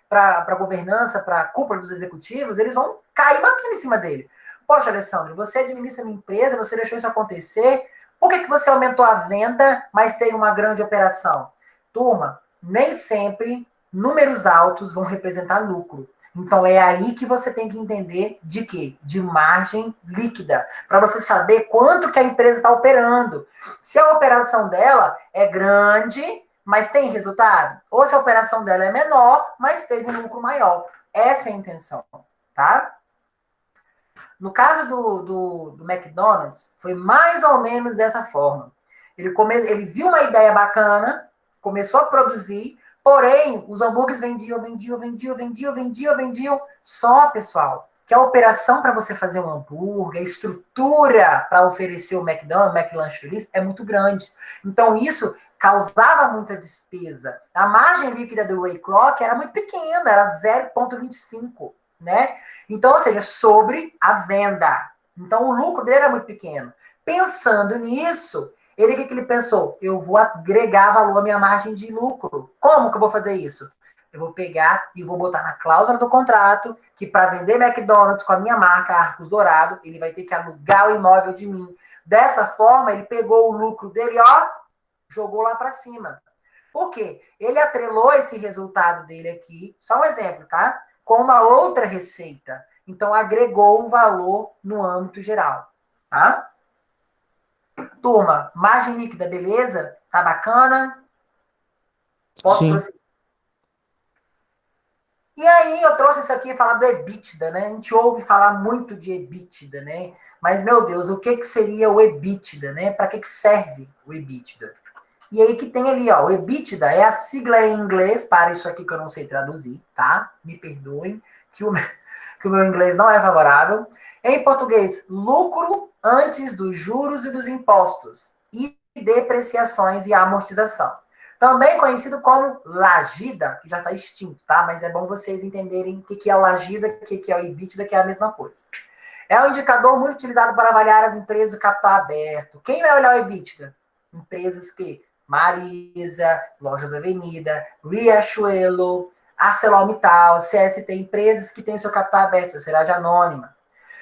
para a governança, para a cúpula dos executivos, eles vão cair batendo em cima dele. Poxa, Alessandro, você administra uma empresa, você deixou isso acontecer, por que você aumentou a venda, mas teve uma grande operação? Turma, nem sempre números altos vão representar lucro. Então é aí que você tem que entender de quê? De margem líquida, para você saber quanto que a empresa está operando. Se a operação dela é grande, mas tem resultado, ou se a operação dela é menor, mas teve um lucro maior. Essa é a intenção, tá? No caso do McDonald's, foi mais ou menos dessa forma. Ele viu uma ideia bacana, começou a produzir, porém, os hambúrgueres vendiam. Só, pessoal, que a operação para você fazer um hambúrguer, a estrutura para oferecer o McDonald's, o McLanche Feliz, é muito grande. Então, isso causava muita despesa. A margem líquida do Ray Kroc era muito pequena, era 0,25, né? Então, ou seja, sobre a venda. Então, o lucro dele era muito pequeno. Pensando nisso, o que ele pensou? Eu vou agregar valor à minha margem de lucro. Como que eu vou fazer isso? Eu vou pegar e vou botar na cláusula do contrato que para vender McDonald's com a minha marca Arcos Dourado, ele vai ter que alugar o imóvel de mim. Dessa forma, ele pegou o lucro dele, ó, jogou lá para cima. Por quê? Ele atrelou esse resultado dele aqui, só um exemplo, tá? Com uma outra receita. Então, agregou um valor no âmbito geral, tá? Turma, margem líquida, beleza? Tá bacana? Posso prosseguir? E aí, eu trouxe isso aqui falar do EBITDA, né? A gente ouve falar muito de EBITDA, né? Mas, meu Deus, o que seria o EBITDA, né? Para que serve o EBITDA? E aí que tem ali, ó, o EBITDA é a sigla em inglês para isso aqui que eu não sei traduzir, tá? Me perdoem, que o meu inglês não é favorável. Em português, lucro antes dos juros e dos impostos e depreciações e amortização. Também conhecido como Lagida, que já está extinto, tá? Mas é bom vocês entenderem o que é o Lagida, o que é o EBITDA, que é a mesma coisa. É um indicador muito utilizado para avaliar as empresas de capital aberto. Quem vai olhar o EBITDA? Empresas que Marisa, Lojas Avenida, Riachuelo, ArcelorMittal, CST, empresas que têm seu capital aberto, sociedade anônima.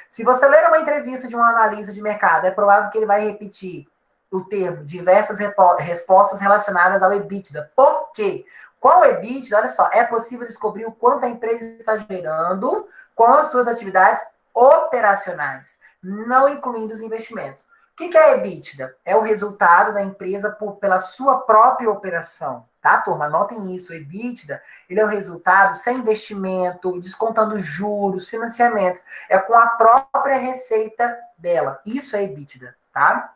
Se você ler uma entrevista de um analista de mercado, é provável que ele vai repetir o termo diversas respostas relacionadas ao EBITDA. Por quê? Com o EBITDA, olha só, é possível descobrir o quanto a empresa está gerando com as suas atividades operacionais, não incluindo os investimentos. O que é EBITDA? É o resultado da empresa pela sua própria operação, tá, turma? Anotem isso, o EBITDA, ele é o resultado sem investimento, descontando juros, financiamentos, é com a própria receita dela. Isso é EBITDA, tá?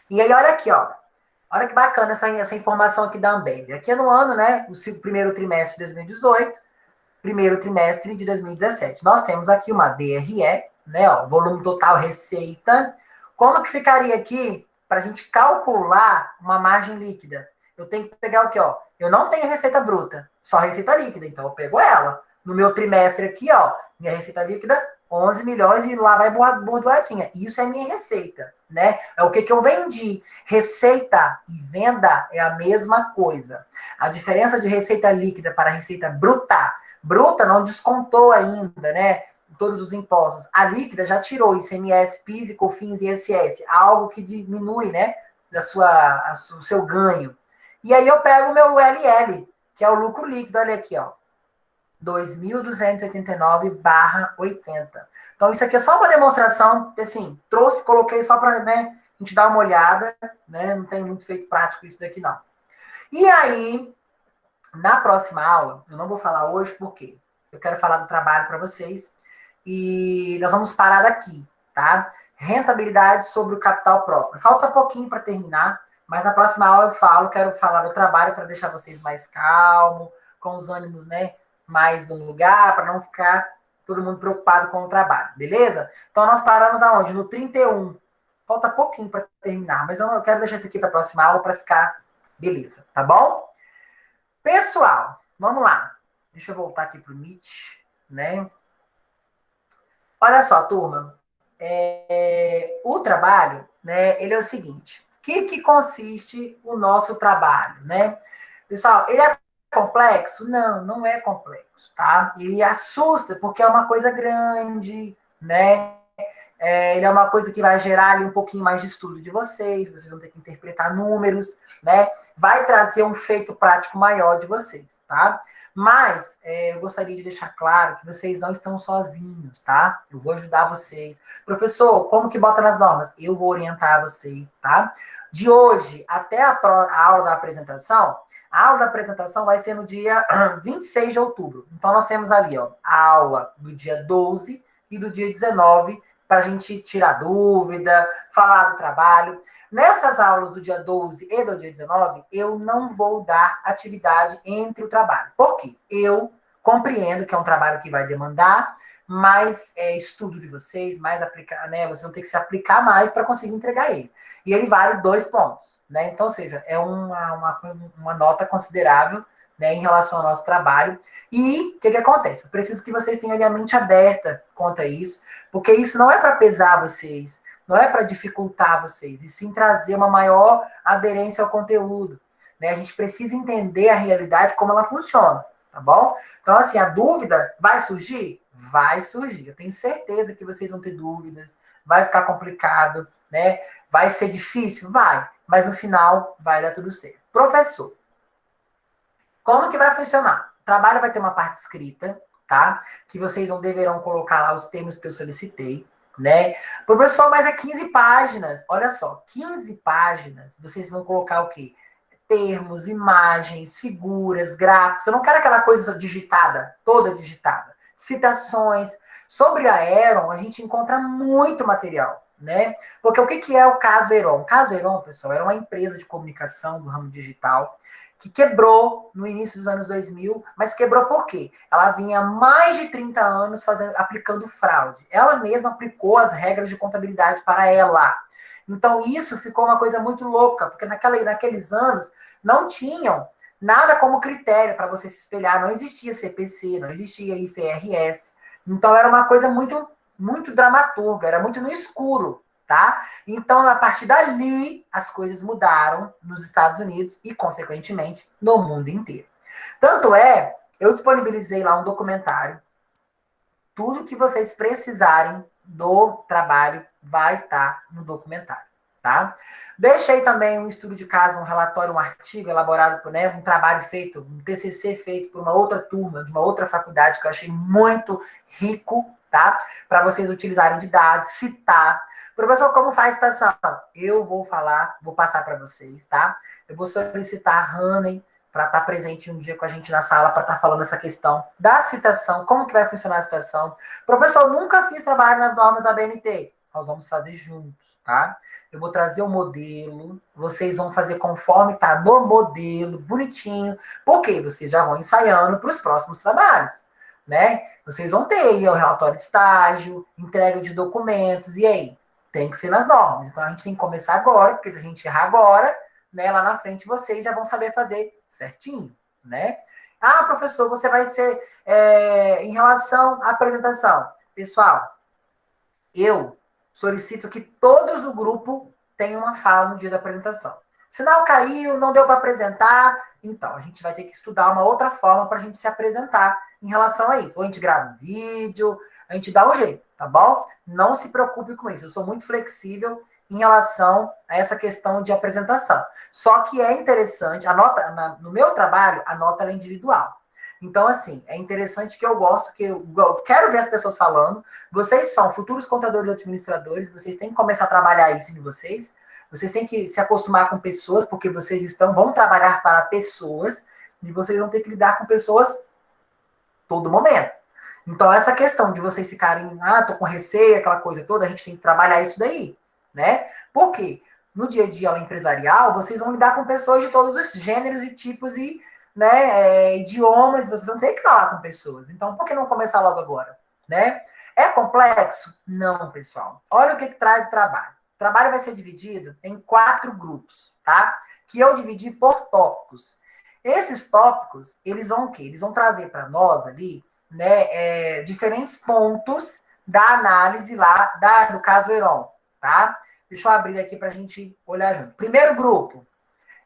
E aí, olha aqui, ó. Olha que bacana essa informação aqui da Ambev. Aqui é no ano, né, o primeiro trimestre de 2018, primeiro trimestre de 2017. Nós temos aqui uma DRE, né, ó, volume total, receita. Como que ficaria aqui para a gente calcular uma margem líquida? Eu tenho que pegar o quê, ó? Eu não tenho receita bruta, só receita líquida, então eu pego ela. No meu trimestre aqui, ó, minha receita líquida, 11 milhões e lá vai bordoadinha. Isso é minha receita, né? É o que eu vendi. Receita e venda é a mesma coisa. A diferença de receita líquida para receita bruta, bruta não descontou ainda, né? Todos os impostos. A líquida já tirou ICMS, PIS, COFINS e ISS, algo que diminui, né, o seu ganho. E aí eu pego o meu LL, que é o lucro líquido, olha aqui, ó, 2.289/80. Então isso aqui é só uma demonstração, assim, trouxe, coloquei só para, né, a gente dar uma olhada, né, não tem muito feito prático isso daqui não. E aí, na próxima aula, eu não vou falar hoje, por quê? Eu quero falar do trabalho para vocês, e nós vamos parar daqui, tá? Rentabilidade sobre o capital próprio. Falta pouquinho para terminar, mas na próxima aula eu quero falar do trabalho para deixar vocês mais calmos, com os ânimos, né, mais no lugar, para não ficar todo mundo preocupado com o trabalho, beleza? Então nós paramos aonde? No 31. Falta pouquinho para terminar, mas eu quero deixar isso aqui para a próxima aula para ficar beleza, tá bom? Pessoal, vamos lá. Deixa eu voltar aqui para o Meet, né? Olha só, turma, o trabalho, né, ele é o seguinte, o que consiste o nosso trabalho, né? Pessoal, ele é complexo? Não, não é complexo, tá? Ele assusta porque é uma coisa grande, né? Ele é uma coisa que vai gerar ali um pouquinho mais de estudo de vocês vão ter que interpretar números, né? Vai trazer um feito prático maior de vocês, tá? Mas eu gostaria de deixar claro que vocês não estão sozinhos, tá? Eu vou ajudar vocês. Professor, como que bota nas normas? Eu vou orientar vocês, tá? De hoje até a aula da apresentação, a aula da apresentação vai ser no dia 26 de outubro. Então, nós temos ali, ó, a aula do dia 12 e do dia 19, para a gente tirar dúvida, falar do trabalho. Nessas aulas do dia 12 e do dia 19, eu não vou dar atividade entre o trabalho. Por quê? Eu compreendo que é um trabalho que vai demandar mais estudo de vocês, mais aplicar, né? Vocês vão ter que se aplicar mais para conseguir entregar ele. E ele vale 2 pontos, né? Então, ou seja, é uma nota considerável, né, em relação ao nosso trabalho. E o que acontece? Eu preciso que vocês tenham a mente aberta quanto a isso, porque isso não é para pesar vocês, não é para dificultar vocês, e sim trazer uma maior aderência ao conteúdo, né? A gente precisa entender a realidade, como ela funciona, tá bom? Então, assim, a dúvida vai surgir? Vai surgir. Eu tenho certeza que vocês vão ter dúvidas, vai ficar complicado, né? Vai ser difícil? Vai. Mas no final vai dar tudo certo. Professor, como que vai funcionar? O trabalho vai ter uma parte escrita, tá? Que vocês não deverão colocar lá os termos que eu solicitei, né? Professor, mas é 15 páginas. Olha só, 15 páginas, vocês vão colocar o quê? Termos, imagens, figuras, gráficos. Eu não quero aquela coisa digitada, toda digitada. Citações. Sobre a Aeron, a gente encontra muito material, né? Porque o que é o caso Heron? O caso Heron, pessoal, era uma empresa de comunicação do ramo digital que quebrou no início dos anos 2000, mas quebrou por quê? Ela vinha há mais de 30 anos aplicando fraude. Ela mesma aplicou as regras de contabilidade para ela. Então, isso ficou uma coisa muito louca, porque naqueles anos não tinham nada como critério para você se espelhar. Não existia CPC, não existia IFRS. Então, era uma coisa muito, muito dramaturga, era muito no escuro, tá? Então, a partir dali, as coisas mudaram nos Estados Unidos e, consequentemente, no mundo inteiro. Tanto é, eu disponibilizei lá um documentário. Tudo que vocês precisarem do trabalho vai estar no documentário, tá? Deixei também um estudo de caso, um relatório, um artigo elaborado por, né, um trabalho feito, um TCC feito por uma outra turma, de uma outra faculdade, que eu achei muito rico, tá? Para vocês utilizarem de dados, citar. Professor, como faz citação? Eu vou falar, vou passar para vocês, tá? Eu vou solicitar a Hannen para estar presente um dia com a gente na sala, para estar falando essa questão da citação, como que vai funcionar a citação. Professor, nunca fiz trabalho nas normas da BNT. Nós vamos fazer juntos, tá? Eu vou trazer o modelo, vocês vão fazer conforme tá no modelo, bonitinho, porque vocês já vão ensaiando para os próximos trabalhos, né? Vocês vão ter aí o relatório de estágio, entrega de documentos, e aí? Tem que ser nas normas. Então a gente tem que começar agora, porque se a gente errar agora, né, lá na frente vocês já vão saber fazer certinho, né? Ah, professor, você vai ser em relação à apresentação. Pessoal, eu solicito que todos do grupo tenham uma fala no dia da apresentação. Sinal caiu, não deu para apresentar, então a gente vai ter que estudar uma outra forma para a gente se apresentar em relação a isso. Ou a gente grava um vídeo, a gente dá um jeito, tá bom? Não se preocupe com isso, eu sou muito flexível em relação a essa questão de apresentação. Só que é interessante, a nota, no meu trabalho, a nota é individual. Então, assim, é interessante que eu gosto, que eu quero ver as pessoas falando. Vocês são futuros contadores e administradores, vocês têm que começar a trabalhar isso em vocês. Vocês têm que se acostumar com pessoas, porque vocês vão trabalhar para pessoas, e vocês vão ter que lidar com pessoas todo momento. Então, essa questão de vocês ficarem, tô com receio, aquela coisa toda, a gente tem que trabalhar isso daí, né? Por quê? No dia a dia empresarial, vocês vão lidar com pessoas de todos os gêneros e tipos e, né, idiomas, vocês vão ter que falar com pessoas. Então, por que não começar logo agora, né? É complexo? Não, pessoal. Olha o que traz o trabalho. O trabalho vai ser dividido em 4 grupos, tá? Que eu dividi por tópicos. Esses tópicos, eles vão o quê? Eles vão trazer para nós ali, né, diferentes pontos da análise lá do caso Heron, tá? Deixa eu abrir aqui para a gente olhar junto. Primeiro grupo,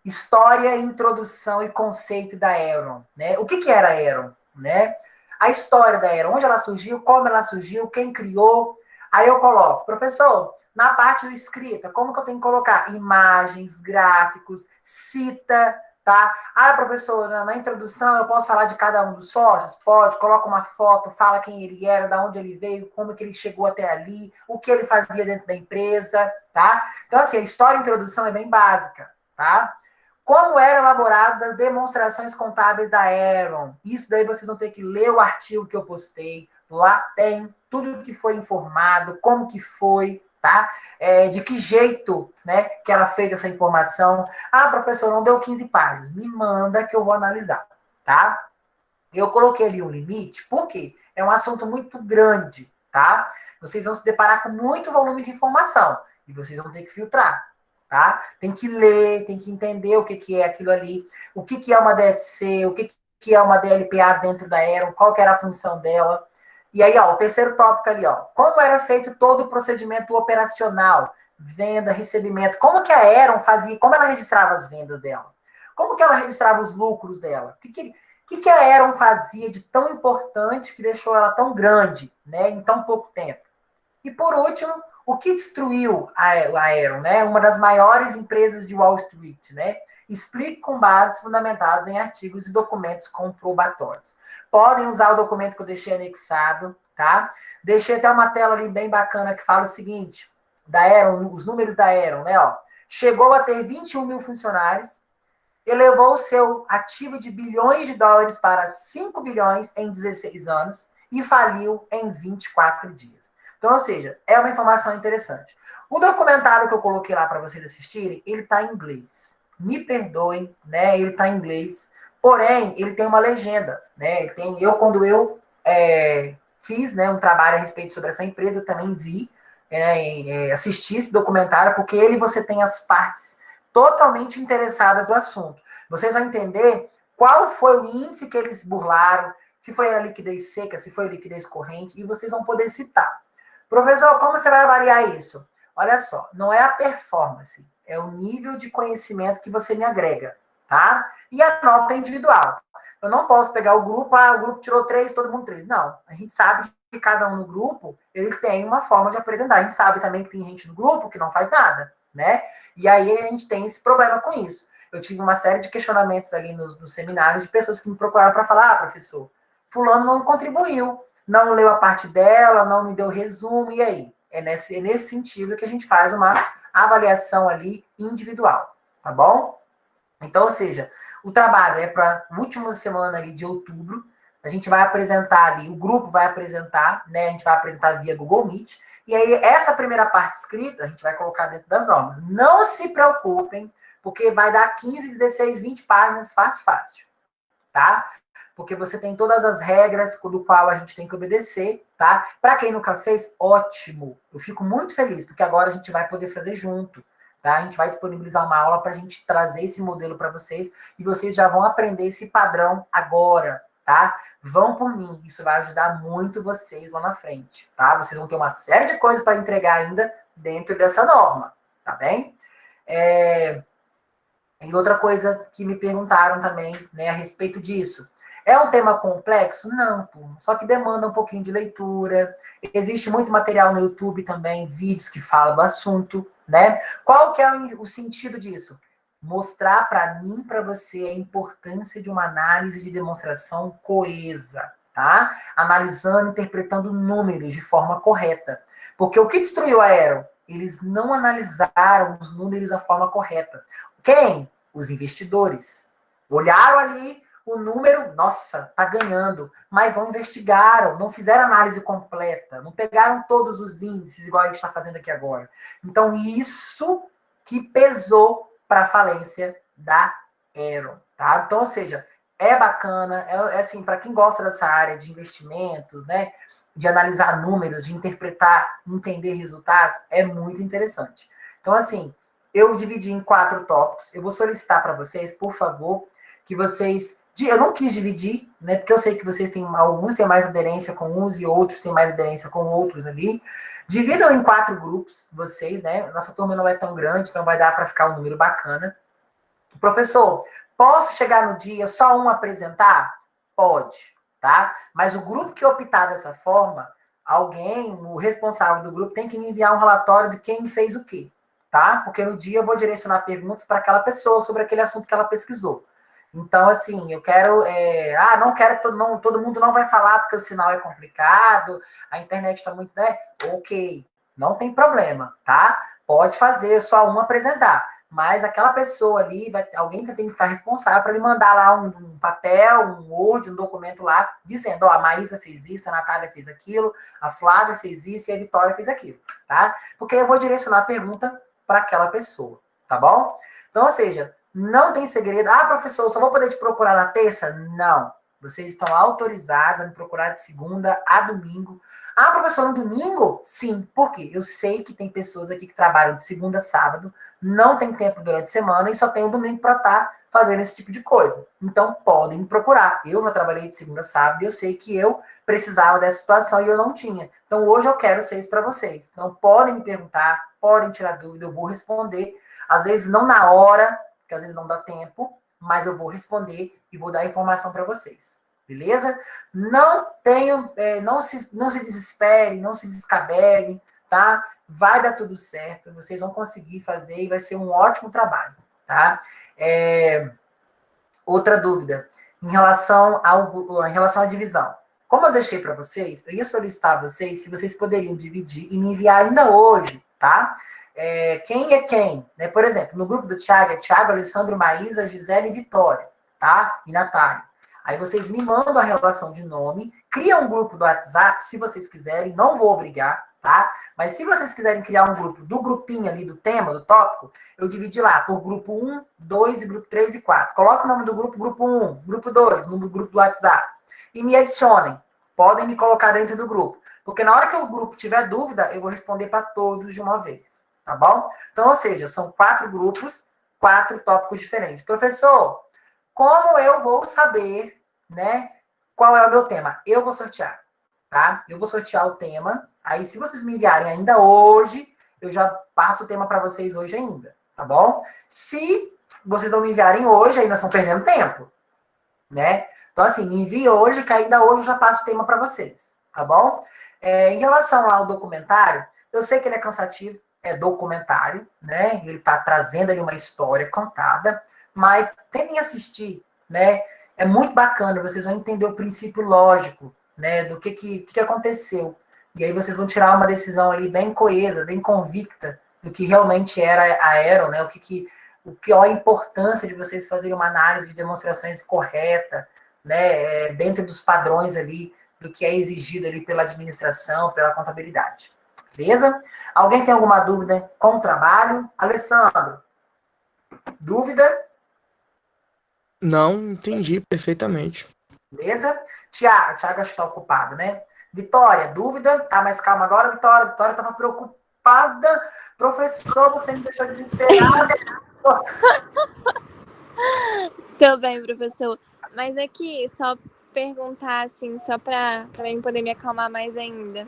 história, introdução e conceito da Aeron, né? O que era a Aeron, né? A história da Aeron, onde ela surgiu, como ela surgiu, quem criou. Aí eu coloco, professor, na parte do escrita, como que eu tenho que colocar? Imagens, gráficos, cita, tá? Ah, professor, na introdução eu posso falar de cada um dos sócios? Pode, coloca uma foto, fala quem ele era, de onde ele veio, como que ele chegou até ali, o que ele fazia dentro da empresa, tá? Então, assim, a história e introdução é bem básica, tá? Como eram elaboradas as demonstrações contábeis da Aeron. Isso daí vocês vão ter que ler o artigo que eu postei. Lá tem tudo que foi informado, como que foi, tá? De que jeito, né, que era feita essa informação. Ah, professor, não deu 15 páginas. Me manda que eu vou analisar, tá? Eu coloquei ali um limite, por quê? É um assunto muito grande, tá? Vocês vão se deparar com muito volume de informação e vocês vão ter que filtrar. Tá? Tem que ler, tem que entender o que é aquilo ali, o que é uma DFC, o que é uma DLPA dentro da Aeron, qual que era a função dela. E aí, ó, o terceiro tópico ali, ó, como era feito todo o procedimento operacional, venda, recebimento, como que a Aeron fazia, como ela registrava as vendas dela, como que ela registrava os lucros dela, o que a Aeron fazia de tão importante que deixou ela tão grande, né, em tão pouco tempo. E por último, o que destruiu a Aeron, né? Uma das maiores empresas de Wall Street, né? Explique com bases fundamentadas em artigos e documentos comprobatórios. Podem usar o documento que eu deixei anexado, tá? Deixei até uma tela ali bem bacana que fala o seguinte, da Aeron, os números da Aeron, né? Ó, chegou a ter 21 mil funcionários, elevou o seu ativo de bilhões de dólares para 5 bilhões em 16 anos e faliu em 24 dias. Então, ou seja, é uma informação interessante. O documentário que eu coloquei lá para vocês assistirem, ele está em inglês. Me perdoem, né? Ele está em inglês. Porém, ele tem uma legenda, né? Quando eu fiz, né, um trabalho a respeito sobre essa empresa, eu também vi, assisti esse documentário, porque você tem as partes totalmente interessadas do assunto. Vocês vão entender qual foi o índice que eles burlaram, se foi a liquidez seca, se foi a liquidez corrente, e vocês vão poder citar. Professor, como você vai avaliar isso? Olha só, não é a performance, é o nível de conhecimento que você me agrega, tá? E a nota individual. Eu não posso pegar o grupo tirou 3, todo mundo 3. Não, a gente sabe que cada um no grupo, ele tem uma forma de apresentar. A gente sabe também que tem gente no grupo que não faz nada, né? E aí a gente tem esse problema com isso. Eu tive uma série de questionamentos ali nos seminários de pessoas que me procuraram para falar, professor, fulano não contribuiu, não leu a parte dela, não me deu resumo, e aí? É nesse sentido que a gente faz uma avaliação ali individual, tá bom? Então, ou seja, o trabalho é para a última semana ali de outubro, a gente vai apresentar ali, o grupo vai apresentar, né? A gente vai apresentar via Google Meet, e aí essa primeira parte escrita a gente vai colocar dentro das normas. Não se preocupem, porque vai dar 15, 16, 20 páginas fácil, tá? Porque você tem todas as regras do qual a gente tem que obedecer, tá? Para quem nunca fez, ótimo. Eu fico muito feliz, porque agora a gente vai poder fazer junto, tá? A gente vai disponibilizar uma aula para a gente trazer esse modelo para vocês e vocês já vão aprender esse padrão agora, tá? Vão por mim, isso vai ajudar muito vocês lá na frente, tá? Vocês vão ter uma série de coisas para entregar ainda dentro dessa norma, tá bem? E outra coisa que me perguntaram também, né, a respeito disso. É um tema complexo? Não, turma. Só que demanda um pouquinho de leitura. Existe muito material no YouTube também, vídeos que falam do assunto, né? Qual que é o sentido disso? Mostrar para mim, para você, a importância de uma análise de demonstração coesa, tá? Analisando, interpretando números de forma correta. Porque o que destruiu a Aero? Eles não analisaram os números da forma correta. Quem? Os investidores. Olharam ali o número, nossa, tá ganhando, mas não investigaram, não fizeram análise completa, não pegaram todos os índices, igual a gente está fazendo aqui agora. Então, isso que pesou para a falência da Aero, tá? Então, ou seja, é bacana, é assim, para quem gosta dessa área de investimentos, né, de analisar números, de interpretar, entender resultados, é muito interessante. Então, assim, eu dividi em 4 tópicos. Eu vou solicitar para vocês, por favor, que vocês... Eu não quis dividir, né? Porque eu sei que vocês têm... Alguns têm mais aderência com uns e outros têm mais aderência com outros ali. Dividam em 4 grupos, vocês, né? Nossa turma não é tão grande, então vai dar para ficar um número bacana. Professor, posso chegar no dia só um apresentar? Pode, tá? Mas o grupo que optar dessa forma, alguém, o responsável do grupo, tem que me enviar um relatório de quem fez o quê. Tá? Porque no dia eu vou direcionar perguntas para aquela pessoa sobre aquele assunto que ela pesquisou. Então, assim, eu quero... não quero que todo mundo não vai falar porque o sinal é complicado, a internet está muito... né? Ok, não tem problema, tá? Pode fazer, só um apresentar. Mas aquela pessoa ali, alguém tem que ficar responsável para me mandar lá um papel, um Word, um documento lá, dizendo, a Maísa fez isso, a Natália fez aquilo, a Flávia fez isso e a Vitória fez aquilo, tá? Porque eu vou direcionar a pergunta para aquela pessoa, tá bom? Então, ou seja, não tem segredo. Professor, eu só vou poder te procurar na terça? Não. Vocês estão autorizados a me procurar de segunda a domingo. Professor, no domingo? Sim. Por quê? Eu sei que tem pessoas aqui que trabalham de segunda a sábado, não tem tempo durante a semana e só tem o domingo para estar fazendo esse tipo de coisa. Então, podem me procurar. Eu já trabalhei de segunda a sábado e eu sei que eu precisava dessa situação e eu não tinha. Então, hoje eu quero ser isso para vocês. Então, podem me perguntar, podem tirar dúvida, eu vou responder. Às vezes, não na hora, porque às vezes não dá tempo, mas eu vou responder e vou dar informação para vocês. Beleza? Não se desespere, não se descabele, tá? Vai dar tudo certo, vocês vão conseguir fazer e vai ser um ótimo trabalho, tá? Outra dúvida, em relação à divisão. Como eu deixei para vocês, eu ia solicitar a vocês se vocês poderiam dividir e me enviar ainda hoje, tá? Quem é quem? Né? Por exemplo, no grupo do Thiago, é Thiago, Alessandro, Maísa, Gisele e Vitória, tá? E Natália. Aí vocês me mandam a relação de nome, criam um grupo do WhatsApp, se vocês quiserem, não vou obrigar, tá? Mas se vocês quiserem criar um grupo do grupinho ali do tema, do tópico, eu dividi lá por grupo 1, 2 e grupo 3 e 4. Coloca o nome do grupo 1, grupo 2, no grupo do WhatsApp. E me adicionem. Podem me colocar dentro do grupo. Porque na hora que o grupo tiver dúvida, eu vou responder para todos de uma vez. Tá bom? Então, ou seja, são 4 grupos, 4 tópicos diferentes. Professor, como eu vou saber, né, qual é o meu tema? Eu vou sortear, tá? Eu vou sortear o tema. Aí, se vocês me enviarem ainda hoje, eu já passo o tema para vocês hoje ainda, tá bom? Se vocês não me enviarem hoje, aí nós estamos perdendo tempo, né? Então, assim, me envie hoje, que ainda hoje eu já passo o tema para vocês, tá bom? Em relação ao documentário, eu sei que ele é cansativo, é documentário, né? Ele está trazendo ali uma história contada, mas tentem assistir, né? É muito bacana, vocês vão entender o princípio lógico, né? Do que aconteceu. E aí vocês vão tirar uma decisão ali bem coesa, bem convicta do que realmente era a Aero, né? Qual a importância de vocês fazerem uma análise de demonstrações correta, né? Dentro dos padrões ali do que é exigido ali pela administração, pela contabilidade. Beleza? Alguém tem alguma dúvida com o trabalho? Alessandro, dúvida? Não, entendi perfeitamente. Beleza? Tiago acho que está ocupado, né? Vitória, dúvida? Tá mais calma agora, Vitória? Vitória estava preocupada. Professor, você me deixou desesperada. Tô bem, professor. Mas aqui, só perguntar, assim, só para mim poder me acalmar mais ainda.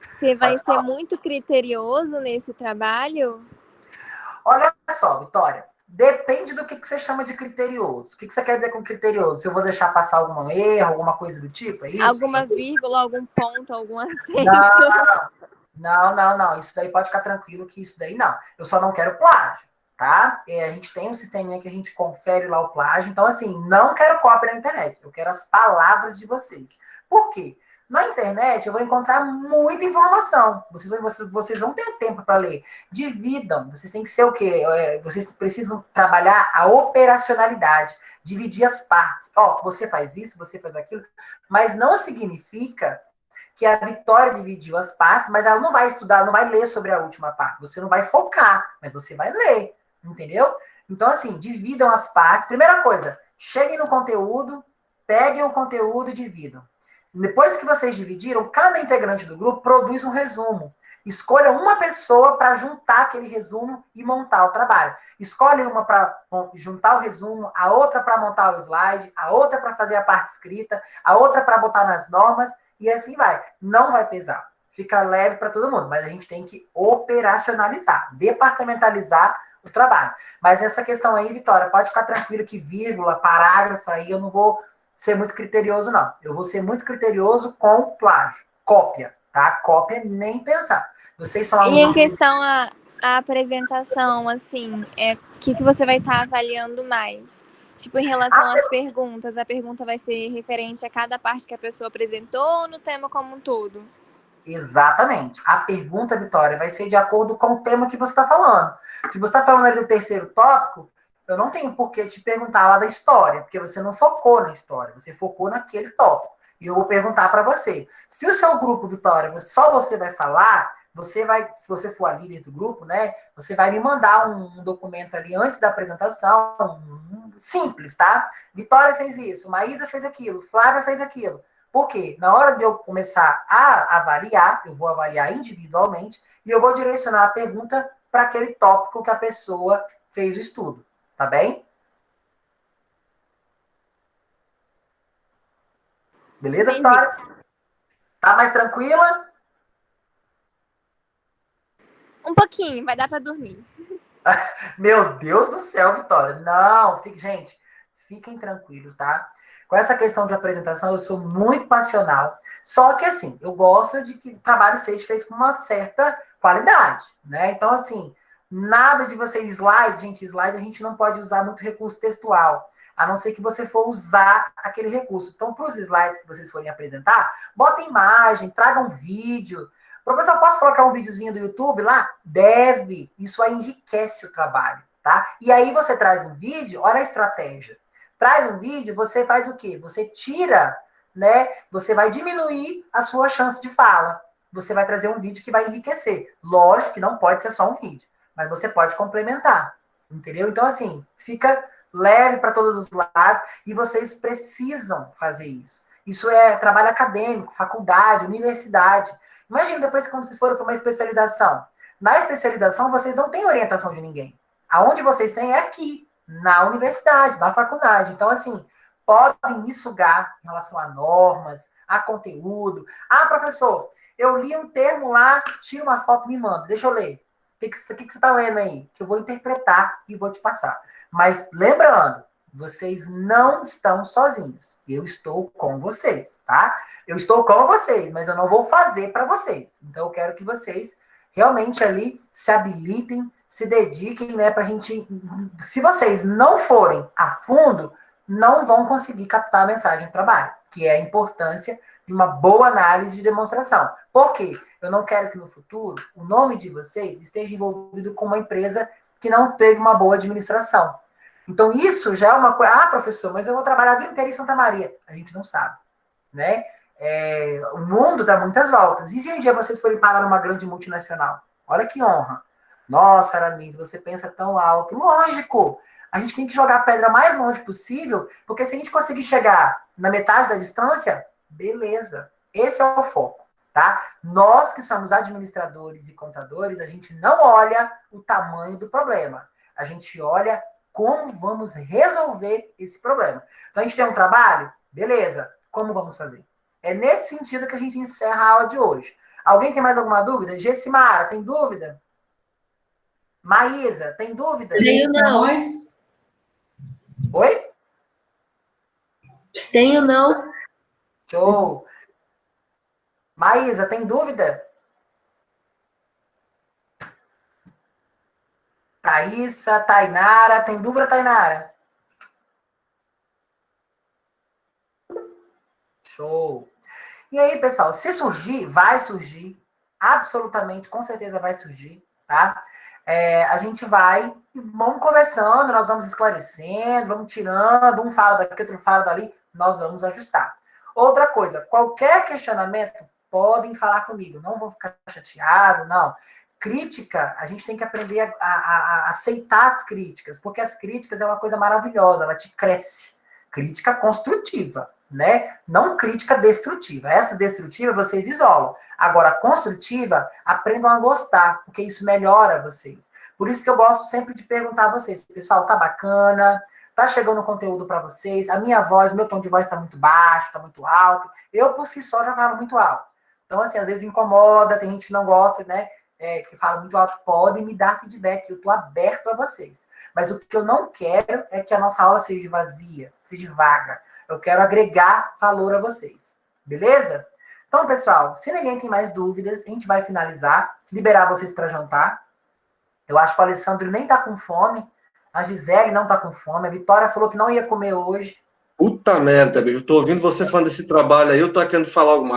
Você vai ser muito criterioso nesse trabalho? Olha só, Vitória. Depende do que você chama de criterioso. O que você quer dizer com criterioso? Se eu vou deixar passar algum erro, alguma coisa do tipo, é isso? Alguma vírgula, algum ponto, algum acento? Não. Isso daí pode ficar tranquilo que isso daí não. Eu só não quero plágio, tá? A gente tem um sisteminha que a gente confere lá o plágio. Então, assim, não quero cópia na internet. Eu quero as palavras de vocês. Por quê? Na internet eu vou encontrar muita informação. Vocês vão ter tempo para ler. Dividam. Vocês têm que ser o quê? Vocês precisam trabalhar a operacionalidade. Dividir as partes. Ó, você faz isso, você faz aquilo. Mas não significa que a Vitória dividiu as partes, mas ela não vai estudar, não vai ler sobre a última parte. Você não vai focar, mas você vai ler. Entendeu? Então, assim, dividam as partes. Primeira coisa, cheguem no conteúdo, peguem o conteúdo e dividam. Depois que vocês dividiram, cada integrante do grupo produz um resumo. Escolha uma pessoa para juntar aquele resumo e montar o trabalho. Escolhe uma para juntar o resumo, a outra para montar o slide, a outra para fazer a parte escrita, a outra para botar nas normas, e assim vai. Não vai pesar. Fica leve para todo mundo, mas a gente tem que operacionalizar, departamentalizar o trabalho. Mas essa questão aí, Vitória, pode ficar tranquila que vírgula, parágrafo, aí eu não vou ser muito criterioso, não. Eu vou ser muito criterioso com plágio. Cópia, tá? Cópia nem pensar. Vocês são alunos... E em questão a apresentação, assim, o que você vai estar avaliando mais? Tipo, em relação às perguntas, a pergunta vai ser referente a cada parte que a pessoa apresentou ou no tema como um todo? Exatamente. A pergunta, Vitória, vai ser de acordo com o tema que você está falando. Se você está falando ali do terceiro tópico, eu não tenho por que te perguntar lá da história, porque você não focou na história, você focou naquele tópico. E eu vou perguntar para você. Se o seu grupo, Vitória, só você vai falar, você vai, se você for a líder do grupo, né, você vai me mandar um documento ali antes da apresentação, simples, tá? Vitória fez isso, Maísa fez aquilo, Flávia fez aquilo. Por quê? Na hora de eu começar a avaliar, eu vou avaliar individualmente e eu vou direcionar a pergunta para aquele tópico que a pessoa fez o estudo. Tá bem? Beleza, Entendi. Vitória? Tá mais tranquila? Um pouquinho, vai dar para dormir. Meu Deus do céu, Vitória. Não, gente, fiquem tranquilos, tá? Com essa questão de apresentação, eu sou muito passional. Só que, assim, eu gosto de que o trabalho seja feito com uma certa qualidade, né? Então, assim, nada de você slide a gente não pode usar muito recurso textual, a não ser que você for usar aquele recurso. Então, para os slides que vocês forem apresentar, bota imagem, traga um vídeo. Professor, posso colocar um videozinho do YouTube lá? Deve. Isso aí enriquece o trabalho, tá? E aí você traz um vídeo, olha a estratégia. Traz um vídeo, você faz o quê? Você tira, né? Você vai diminuir a sua chance de fala. Você vai trazer um vídeo que vai enriquecer. Lógico que não pode ser só um vídeo, mas você pode complementar, entendeu? Então, assim, fica leve para todos os lados e vocês precisam fazer isso. Isso é trabalho acadêmico, faculdade, universidade. Imagina depois quando vocês forem para uma especialização. Na especialização, vocês não têm orientação de ninguém. Aonde vocês têm é aqui, na universidade, na faculdade. Então, assim, podem me sugar em relação a normas, a conteúdo. Ah, professor, eu li um termo lá, tira uma foto e me manda. Deixa eu ler. O que você está lendo aí? Que eu vou interpretar e vou te passar. Mas lembrando, vocês não estão sozinhos. Eu estou com vocês, tá? Eu estou com vocês, mas eu não vou fazer para vocês. Então, eu quero que vocês realmente ali se habilitem, se dediquem, né, pra gente... Se vocês não forem a fundo, não vão conseguir captar a mensagem do trabalho, que é a importância de uma boa análise de demonstração. Por quê? Eu não quero que no futuro o nome de vocês esteja envolvido com uma empresa que não teve uma boa administração. Então, isso já é uma coisa... Ah, professor, mas eu vou trabalhar a vida inteira em Santa Maria. A gente não sabe, né? O mundo dá muitas voltas. E se um dia vocês forem parar numa grande multinacional? Olha que honra. Nossa, Aramis, você pensa tão alto. Lógico! A gente tem que jogar a pedra mais longe possível, porque se a gente conseguir chegar na metade da distância, beleza. Esse é o foco, tá? Nós que somos administradores e contadores, a gente não olha o tamanho do problema. A gente olha como vamos resolver esse problema. Então, a gente tem um trabalho? Beleza. Como vamos fazer? É nesse sentido que a gente encerra a aula de hoje. Alguém tem mais alguma dúvida? Gessimara, tem dúvida? Maísa, tem dúvida? Tenho não. Oi? Tenho não. Show. Maísa, tem dúvida? Thaísa, Tainara, tem dúvida, Tainara? Show. E aí, pessoal, se surgir, vai surgir, absolutamente, com certeza vai surgir, tá? A gente vai, vamos conversando, nós vamos esclarecendo, vamos tirando, um fala daqui, outro fala dali, nós vamos ajustar. Outra coisa, qualquer questionamento, podem falar comigo, não vou ficar chateado, não. Crítica, a gente tem que aprender a aceitar as críticas, porque as críticas é uma coisa maravilhosa, ela te cresce. Crítica construtiva, né? Não crítica destrutiva. Essa destrutiva vocês isolam. Agora, a construtiva, aprendam a gostar, porque isso melhora vocês. Por isso que eu gosto sempre de perguntar a vocês, pessoal, tá bacana? Tá chegando conteúdo para vocês? A minha voz, meu tom de voz tá muito baixo, tá muito alto. Eu, por si só, já falo muito alto. Então, assim, às vezes incomoda, tem gente que não gosta, né? Que fala muito alto, podem me dar feedback, eu tô aberto a vocês. Mas o que eu não quero é que a nossa aula seja vazia, seja vaga. Eu quero agregar valor a vocês. Beleza? Então, pessoal, se ninguém tem mais dúvidas, a gente vai finalizar, liberar vocês para jantar. Eu acho que o Alessandro nem tá com fome. A Gisele não tá com fome. A Vitória falou que não ia comer hoje. Puta merda, bicho. Eu tô ouvindo você falando desse trabalho aí, eu tô querendo falar alguma